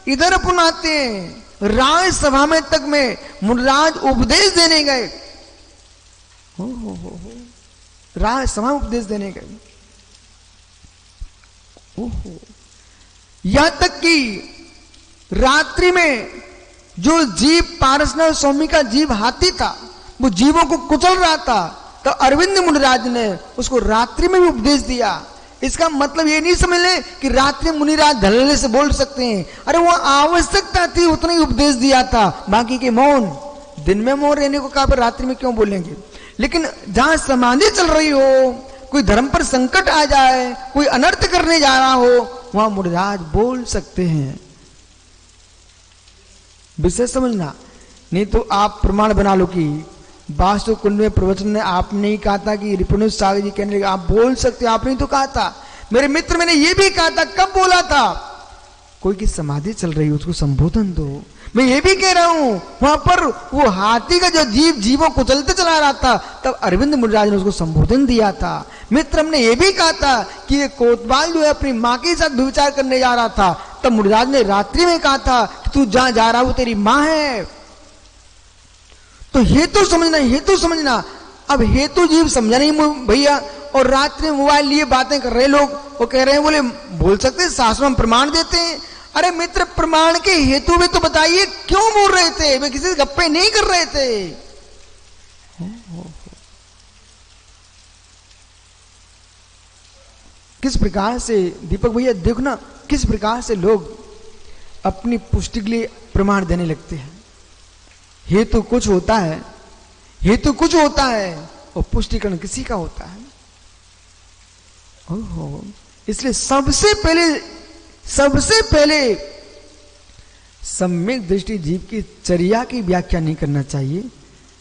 Speaker 1: इधर अपन आते हैं, राज सभा में तक में मुनिराज उपदेश देने गए। हो राज सभा उपदेश देने गए। यहां तक कि रात्रि में जो जीव पारसनाथ स्वामी का जीव हाथी था, वो जीवों को कुचल रहा था, तो अरविंद मुनिराज ने उसको रात्रि में भी उपदेश दिया। इसका मतलब ये नहीं समझ ले कि रात्रि मुनिराज धड़ल्ले से बोल सकते हैं। अरे वो आवश्यकता थी उतना ही उपदेश दिया था, बाकी के मौन। दिन में मौन रहने को कहा, पर रात्रि में क्यों बोलेंगे। लेकिन जहां समाधि चल रही हो, कोई धर्म पर संकट आ जाए, कोई अनर्थ करने जा रहा हो, वहां मुनिराज बोल सकते हैं। विषय समझना, नहीं तो आप प्रमाण बना लो कि वास्तु कुंड में प्रवचन ने आपने ही कहा था कि रिपुनुष सागर जी कहने लगे आप बोल सकते हो, आपने तो कहा था। मेरे मित्र मैंने ये भी कहा था, कब बोला था? कोई की समाधि चल रही हो उसको संबोधन दो। मैं ये भी कह रहा हूं वहां पर वो हाथी का जो जीवों को चलते चला रहा था, तब अरविंद मुनिराज ने उसको संबोधन दिया था। मित्र हमने ये भी कहा था कि ये कोतवाल जो है अपनी मां के साथ व्यभिचार करने जा रहा था, तब मुनिराज ने रात्रि में कहा था कि तू जहां जा रहा हो तेरी मां है। तो हेतु समझना। अब हेतु जीव समझा नहीं भैया, और रात्रि में मोबाइल लिए बातें कर रहे लोग, वो कह रहे हैं बोले बोल सकते हैं, शास्त्र में प्रमाण देते हैं। अरे मित्र प्रमाण के हेतु में तो बताइए क्यों बोल रहे थे, वे किसी से गप्पे नहीं कर रहे थे। किस प्रकार से दीपक भैया देखो ना, किस प्रकार से लोग अपनी पुष्टि के लिए प्रमाण देने लगते हैं। हेतु कुछ होता है और पुष्टिकरण किसी का होता है। ओहो, इसलिए सबसे पहले सम्यक दृष्टि जीव की चर्या की व्याख्या नहीं करना चाहिए,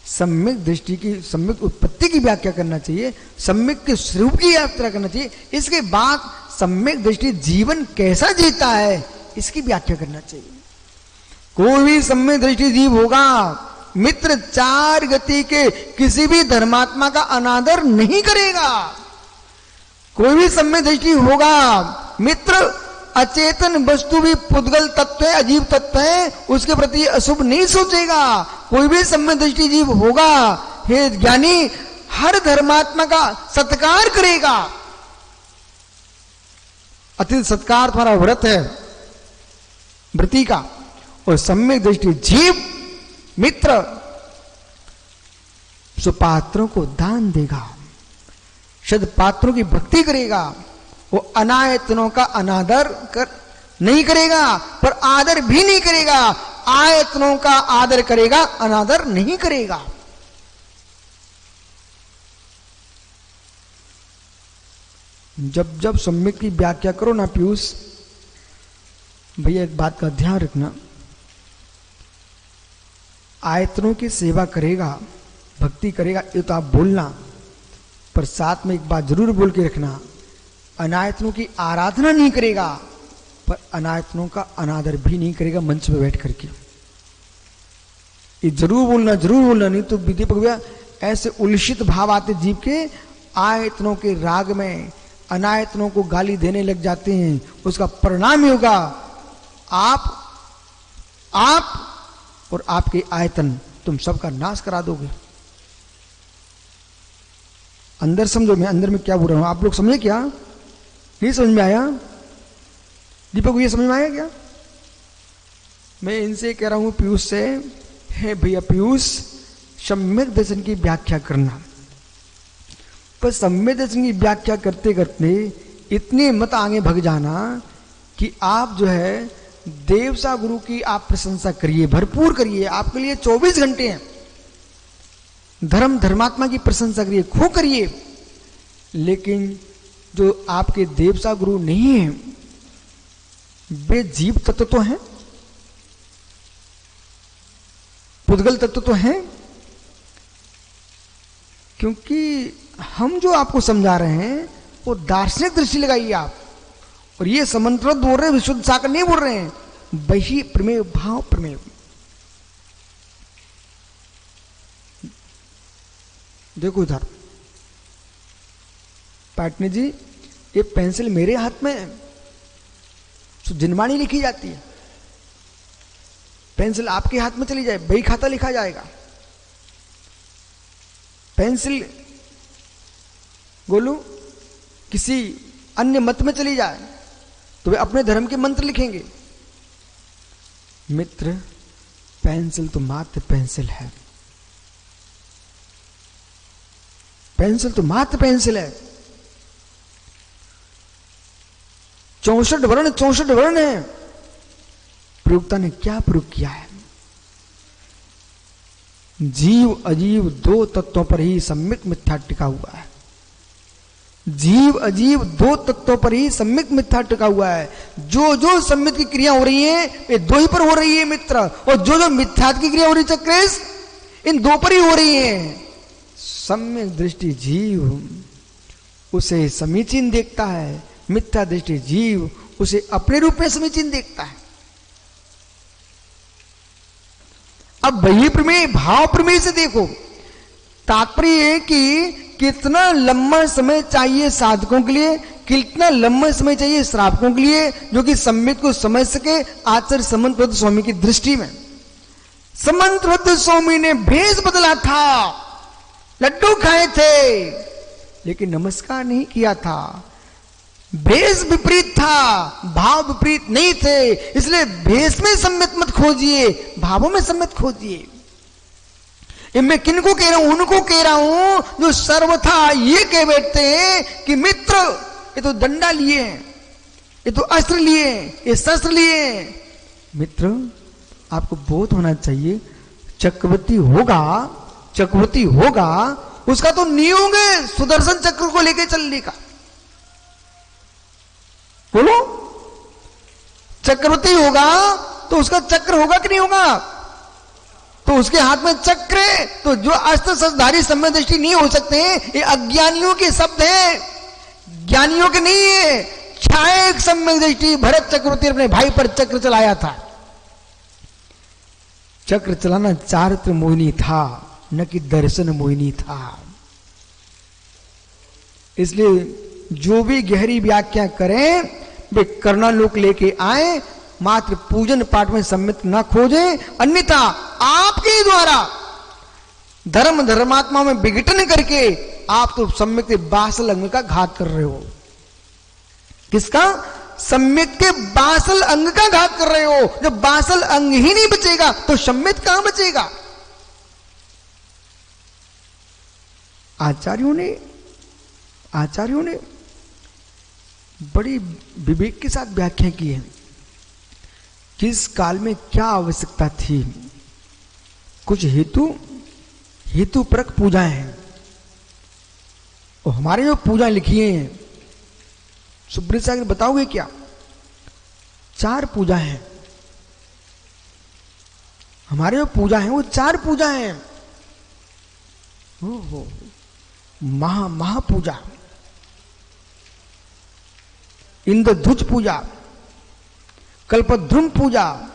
Speaker 1: सम्यक दृष्टि की सम्यक उत्पत्ति की व्याख्या करना चाहिए, सम्यक के स्वरूप की यात्रा करना चाहिए। इसके बाद सम्यक दृष्टि जीवन कैसा जीता है इसकी व्याख्या करना चाहिए। कोई भी सम्यक दृष्टि जीव होगा मित्र, चार गति के किसी भी धर्मात्मा का अनादर नहीं करेगा। कोई भी सम्यक दृष्टि होगा मित्र, अचेतन वस्तु भी पुद्गल तत्व है, अजीब तत्व है, उसके प्रति अशुभ नहीं सोचेगा। कोई भी सम्यक दृष्टि जीव होगा हे ज्ञानी, हर धर्मात्मा का सत्कार करेगा। अतिथि सत्कार तुम्हारा व्रत है व्रती का। और सम्यक दृष्टि जीव मित्र सुपात्रों को दान देगा, सदपात्रों की भक्ति करेगा। वो अनायतनों का अनादर नहीं करेगा, पर आदर भी नहीं करेगा। आयतनों का आदर करेगा, अनादर नहीं करेगा। जब जब सम्यक की व्याख्या करो ना पीयूष भैया, एक बात का ध्यान रखना, आयतनों की सेवा करेगा, भक्ति करेगा, ये तो आप बोलना, पर साथ में एक बात जरूर बोल के रखना, अनायतनों की आराधना नहीं करेगा, पर अनायतनों का अनादर भी नहीं करेगा मंच पे बैठ करके। ये जरूर बोलना, नहीं तो दीपक भैया ऐसे उलसित भाव आते जीव के, आयतनों के राग में अनायतनों को गाली देने लग जाते हैं। उसका परिणाम ही होगा आप और आपके आयतन तुम सबका नाश करा दोगे। अंदर समझो मैं अंदर में क्या बोल रहा हूं, आप लोग समझे क्या? नहीं समझ में आया? दीपक को ये समझ में आया क्या? मैं इनसे कह रहा हूं पीयूष से, हे भैया पीयूष सम्यक दर्शन की व्याख्या करना, पर सम्यक दर्शन की व्याख्या करते करते इतने मत आगे भग जाना कि आप जो है देवसा गुरु की आप प्रशंसा करिए, भरपूर करिए। आपके लिए 24 घंटे हैं, धर्मात्मा की प्रशंसा करिए, खूब करिए। लेकिन जो आपके देवसा गुरु नहीं है वे जीव तत्व तो हैं, पुद्गल तत्व तो हैं। क्योंकि हम जो आपको समझा रहे हैं वो दार्शनिक दृष्टि लगाइए आप, और ये समन्वित बोल रहे हैं, विशुद्ध साकर नहीं बोल रहे हैं, वही प्रमेय भाव प्रमेय। देखो इधर पाटनी जी, ये पेंसिल मेरे हाथ में है, तो जिनवाणी लिखी जाती है। पेंसिल आपके हाथ में चली जाए, बही खाता लिखा जाएगा। पेंसिल गोलू किसी अन्य मत में चली जाए तो वे अपने धर्म के मंत्र लिखेंगे। मित्र पेंसिल तो मात्र पेंसिल है, पेंसिल तो मात्र पेंसिल है। 64 वर्ण है। प्रयोक्ता ने क्या प्रयोग किया है? जीव अजीव दो तत्वों पर ही सम्यक मिथ्या टिका हुआ है। जीव अजीव दो तत्वों पर ही सम्यक मिथ्या टिका हुआ है। जो जो सम्यक की क्रिया हो रही है वे दो ही पर हो रही है मित्र, और जो जो मिथ्या की क्रिया हो रही है चक्रेश, इन दो पर ही हो रही है। सम्यक दृष्टि जीव उसे समीचीन देखता है, मिथ्या दृष्टि जीव उसे अपने रूप में समीचीन देखता है। अब वही प्रमेय भाव प्रमेय से देखो, तात्पर्य है कि कितना लंबा समय चाहिए साधकों के लिए, कितना लंबा समय चाहिए श्रावकों के लिए, जो कि सम्यक को समझ सके। आचार्य समन्त स्वामी की दृष्टि में समन्त स्वामी ने भेष बदला था, लड्डू खाए थे, लेकिन नमस्कार नहीं किया था। भेष विपरीत था, भाव विपरीत नहीं थे। इसलिए भेष में सम्यक मत खोजिए, भावों में सम्यक खोजिए। मैं किनको कह रहा हूं? उनको कह रहा हूं जो सर्वथा ये कह बैठते हैं कि मित्र ये तो डंडा लिए हैं, ये तो अस्त्र लिए हैं, ये शस्त्र लिए हैं। मित्र आपको बोध होना चाहिए, चक्रवर्ती होगा उसका तो नियोग है सुदर्शन चक्र को लेकर चलने का। बोलो, चक्रवर्ती होगा तो उसका चक्र होगा कि नहीं होगा? तो उसके हाथ में चक्र है, तो जो अस्त्र शस्त्रधारी सम्यक दृष्टि नहीं हो सकते हैं, ये अज्ञानियों के शब्द हैं, ज्ञानियों के नहीं है। छाए एक सम्यक दृष्टि भरत चक्रवर्ती अपने भाई पर चक्र चलाया था। चक्र चलाना चारित्र मोहिनी था, न कि दर्शन मोहिनी था। इसलिए जो भी गहरी व्याख्या करें वे कर्णालोक लेके आए, मात्र पूजन पाठ में सम्मित न खोजे, अन्यथा आपके द्वारा धर्म धर्मात्मा में विघटन करके आप तो सम्यक बासल अंग का घात कर रहे हो। किसका? सम्यक के बासल अंग का घात कर रहे हो। जब बासल अंग ही नहीं बचेगा तो सम्यक कहां बचेगा? आचार्यों ने बड़ी विवेक के साथ व्याख्या की है। किस काल में क्या आवश्यकता थी, कुछ हेतु परक पूजाएं हैं। और हमारे जो पूजा लिखी हैं, सुब्रत सागर बताओगे क्या? 4 पूजा हैं हमारे जो पूजा है, वो 4 पूजा हैं। ओहो, महापूजा, इंद्रध्वज पूजा, कल्पद्रुम पूजा,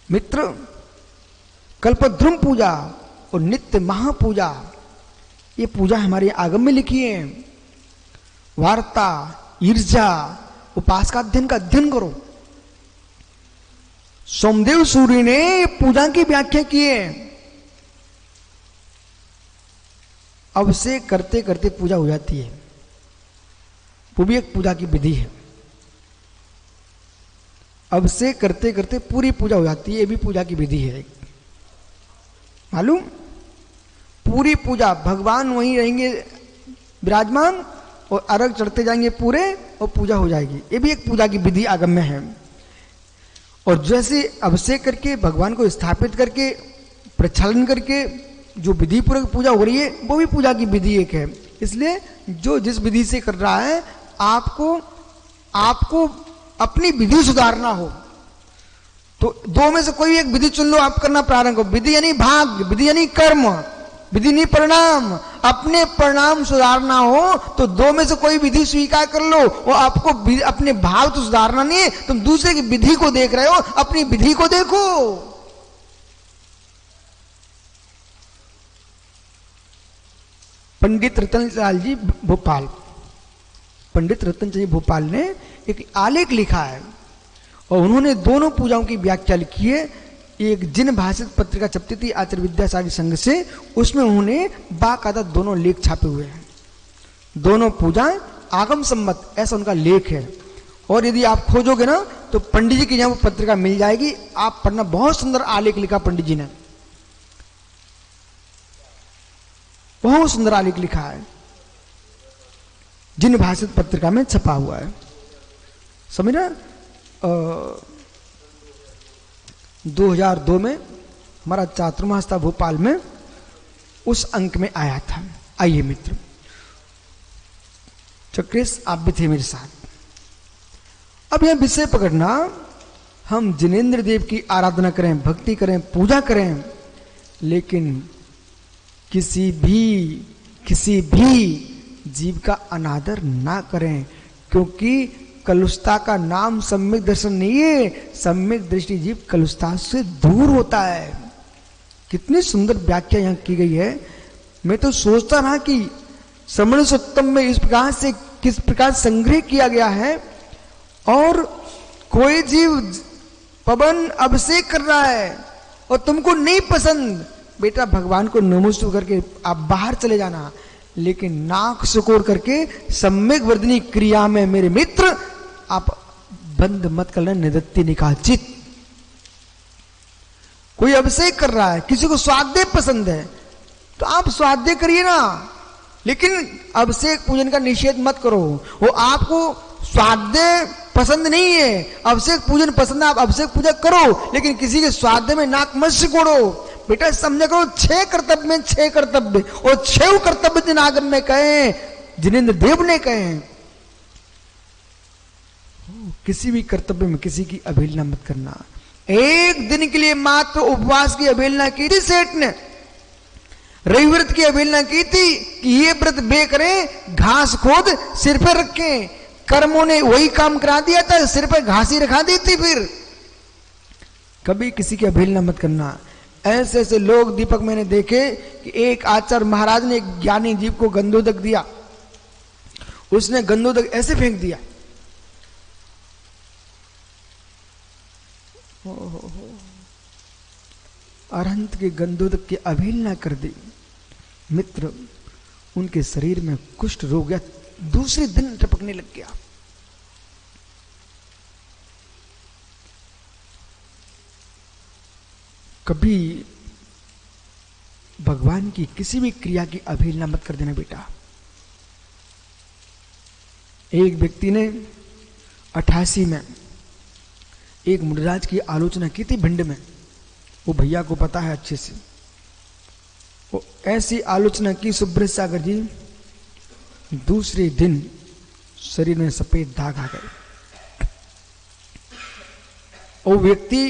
Speaker 1: मित्र कल्पद्रुम पूजा और नित्य महापूजा। ये पूजा हमारे आगम में लिखी है। वार्ता, ईर्जा, उपास का अध्ययन करो। सोमदेव सूर्य ने पूजा की व्याख्या की है। अब से करते करते पूजा हो जाती है, वो भी एक पूजा की विधि है। अब से करते करते पूरी पूजा हो जाती है, ये भी पूजा की विधि है। मालूम? पूरी पूजा, भगवान वहीं रहेंगे विराजमान और अर्घ चढ़ते जाएंगे पूरे और पूजा हो जाएगी। ये भी एक पूजा की विधि आगम में है। और जैसे अभिषेक करके भगवान को स्थापित करके प्रक्षालन करके जो विधि पूर्वक पूजा हो रही है, वो भी पूजा की विधि एक है। इसलिए जो जिस विधि से कर रहा है, आपको अपनी विधि सुधारना हो तो 2 में से कोई एक विधि चुन लो, आप करना प्रारंभ करो। विधि यानी भाग्य, विधि यानी कर्म, विधि नहीं परिणाम। अपने परिणाम सुधारना हो तो 2 में से कोई विधि स्वीकार कर लो। और आपको अपने भाव तो सुधारना नहीं है, तुम दूसरे की विधि को देख रहे हो, अपनी विधि को देखो। पंडित रतनलाल जी भोपाल, पंडित रतन जी भोपाल ने एक आलेख लिखा है और उन्होंने दोनों पूजाओं की व्याख्या लिखी है। एक जिन भाषित पत्रिका छपती थी आचार्य विद्यासागर संघ से, उसमें उन्होंने बाकायदा दोनों लेख छापे हुए हैं। दोनों पूजाएं आगम सम्मत, ऐसा उनका लेख है। और यदि आप खोजोगे ना तो पंडित जी की यहाँ पत्रिका मिल जाएगी, आप पढ़ना। बहुत सुंदर आलेख लिखा पंडित जी ने, बहुत सुंदर आलेख लिखा है, जिन भाषित पत्रिका में छपा हुआ है। समझ ना? 2002 में हमारा चातुर्मास था भोपाल में, उस अंक में आया था। आइए मित्र, चक्रेश आप भी थे मेरे साथ। अब यह विषय पकड़ना, हम जिनेंद्र देव की आराधना करें, भक्ति करें, पूजा करें, लेकिन किसी भी जीव का अनादर ना करें, क्योंकि कलुषता का नाम सम्यक दर्शन नहीं है। सम्यक दृष्टि जीव कलुषता से दूर होता है। कितनी सुंदर व्याख्या यहां की गई है। मैं तो सोचता रहा कि श्रवण सत्तम में इस प्रकार से किस प्रकार संग्रह किया गया है। और कोई जीव पवन अभिषेक कर रहा है और तुमको नहीं पसंद, बेटा भगवान को नमस्ते करके आप बाहर चले जाना, लेकिन नाक सुकोड़ करके सम्यक वर्धनी क्रिया में मेरे मित्र आप बंद मत करना। निदत्ति निकाचित। कोई अभिषेक कर रहा है, किसी को स्वाध्याय पसंद है तो आप स्वाध्याय करिए ना, लेकिन अभिषेक पूजन का निषेध मत करो। वो आपको स्वाध्याय पसंद नहीं है, अभिषेक पूजन पसंद है, आप अभिषेक पूजा करो, लेकिन किसी के स्वाध्याय में नाक मत सिकोड़ो। बेटा समझा करो, 6 कर्तव्य में 6 कर्तव्य, और 6 कर्तव्य जिन आगम में कहे, जिनेंद्र देव ने कहे, किसी भी कर्तव्य में किसी की अवहेलना मत करना। एक दिन के लिए मात्र उपवास की अवहेलना की थी सेठ ने, रविव्रत की अवहेलना की थी कि ये व्रत बे करें, घास खोद सिर पर रखें, कर्मों ने वही काम करा दिया था, सिर पे घासी रखा दी थी। फिर कभी किसी की अवहेलना मत करना। ऐसे ऐसे लोग दीपक मैंने देखे कि एक आचार्य महाराज ने एक ज्ञानी जीव को गंधोदक दिया, उसने गंधोदक ऐसे फेंक दिया, अरहंत के गंधोदक की अवहेलना कर दी। मित्र, उनके शरीर में कुष्ठ रोग गया, दूसरे दिन टपकने लग गया। कभी भगवान की किसी भी क्रिया की अवहेलना मत कर देना बेटा। एक व्यक्ति ने 88 में एक मुनिराज की आलोचना की थी भिंड में, वो भैया को पता है अच्छे से। वो ऐसी आलोचना की सुब्रत सागर जी, दूसरे दिन शरीर में सफेद दाग आ गए। वो व्यक्ति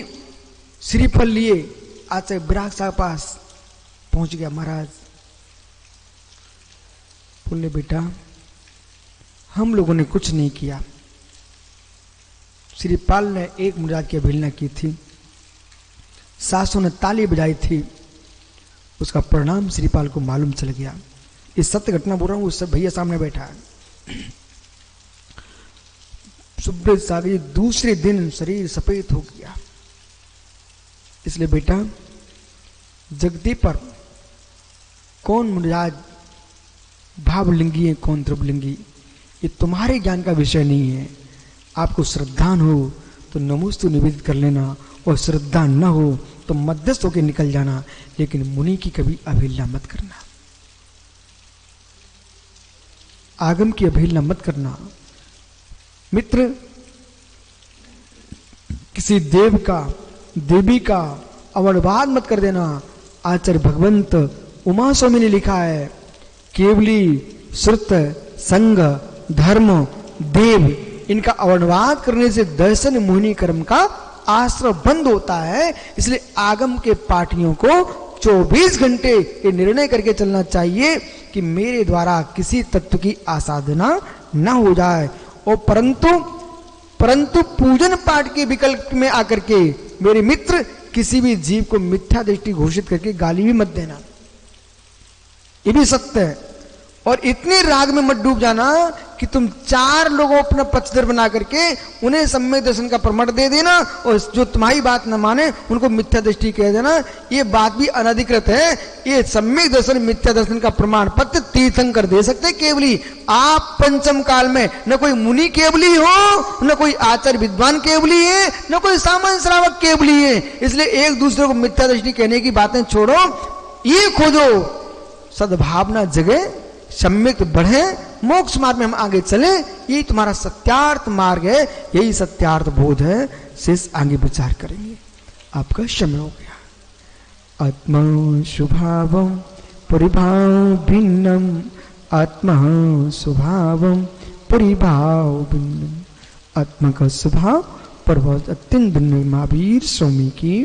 Speaker 1: श्रीफल लिए आचार्य विराग साहब पास पहुंच गया। महाराज बोले, बेटा हम लोगों ने कुछ नहीं किया, श्रीपाल ने एक मुनिराज की अवहेलना की थी, सासों ने ताली बजाई थी, उसका परिणाम श्रीपाल को मालूम चल गया। इस सत्य घटना बोल रहा हूं, उस भैया सामने बैठा है। सुब्रत सागर दूसरे दिन शरीर सफेद हो गया। इसलिए बेटा, जगदीप पर कौन मुनिराज भावलिंगी है, कौन द्रवलिंगी, ये तुम्हारे ज्ञान का विषय नहीं है। आपको श्रद्धा हो तो नमोस्तु निवेदित कर लेना, और श्रद्धा न हो तो मध्यस्थ होकर निकल जाना, लेकिन मुनि की कभी अवहेलना मत करना, आगम की अवहेलना मत करना। मित्र, किसी देव का, देवी का अवणवाद मत कर देना। आचार्य भगवंत उमा स्वामी ने लिखा है, केवली श्रुत संग धर्म देव, इनका अवणवाद करने से दर्शन मोहिनी कर्म का आश्रय बंद होता है। इसलिए आगम के पाठियों को 24 घंटे ये निर्णय करके चलना चाहिए कि मेरे द्वारा किसी तत्व की आसाधना न हो जाए। और परंतु पूजन पाठ के विकल्प में आकर के मेरे मित्र किसी भी जीव को मिथ्या दृष्टि घोषित करके गाली भी मत देना, ये भी सत्य है। और इतने राग में मत डूब जाना कि तुम 4 लोगों अपना पक्षधर बना करके उन्हें सम्यक दर्शन का प्रमाण दे देना, और जो तुम्हारी बात न माने उनको मिथ्या दृष्टि कह देना। ये बात भी अनधिकृत है। ये सम्यक दर्शन मिथ्या दर्शन का प्रमाण पत्र तीर्थंकर दे सकते केवली। आप पंचम काल में न कोई मुनि केवली हो, न कोई आचार्य विद्वान केवली है, न कोई सामान्य श्रावक केवली है। इसलिए एक दूसरे को मिथ्या दृष्टि कहने की बातें छोड़ो, ये खोजो सद्भावना जगे, सम्यक बढ़े, मोक्ष मार्ग में हम आगे चले। यही तुम्हारा सत्यार्थ मार्ग है, यही सत्यार्थ बोध है। शेष आगे विचार करेंगे। आपका समय हो गया। आत्मा स्वभावम परिभाव भिन्नम, आत्मा स्वभावम परिभाव भिन्नम। आत्मा का स्वभाव पर अत्यंत भिन्न। महावीर स्वामी की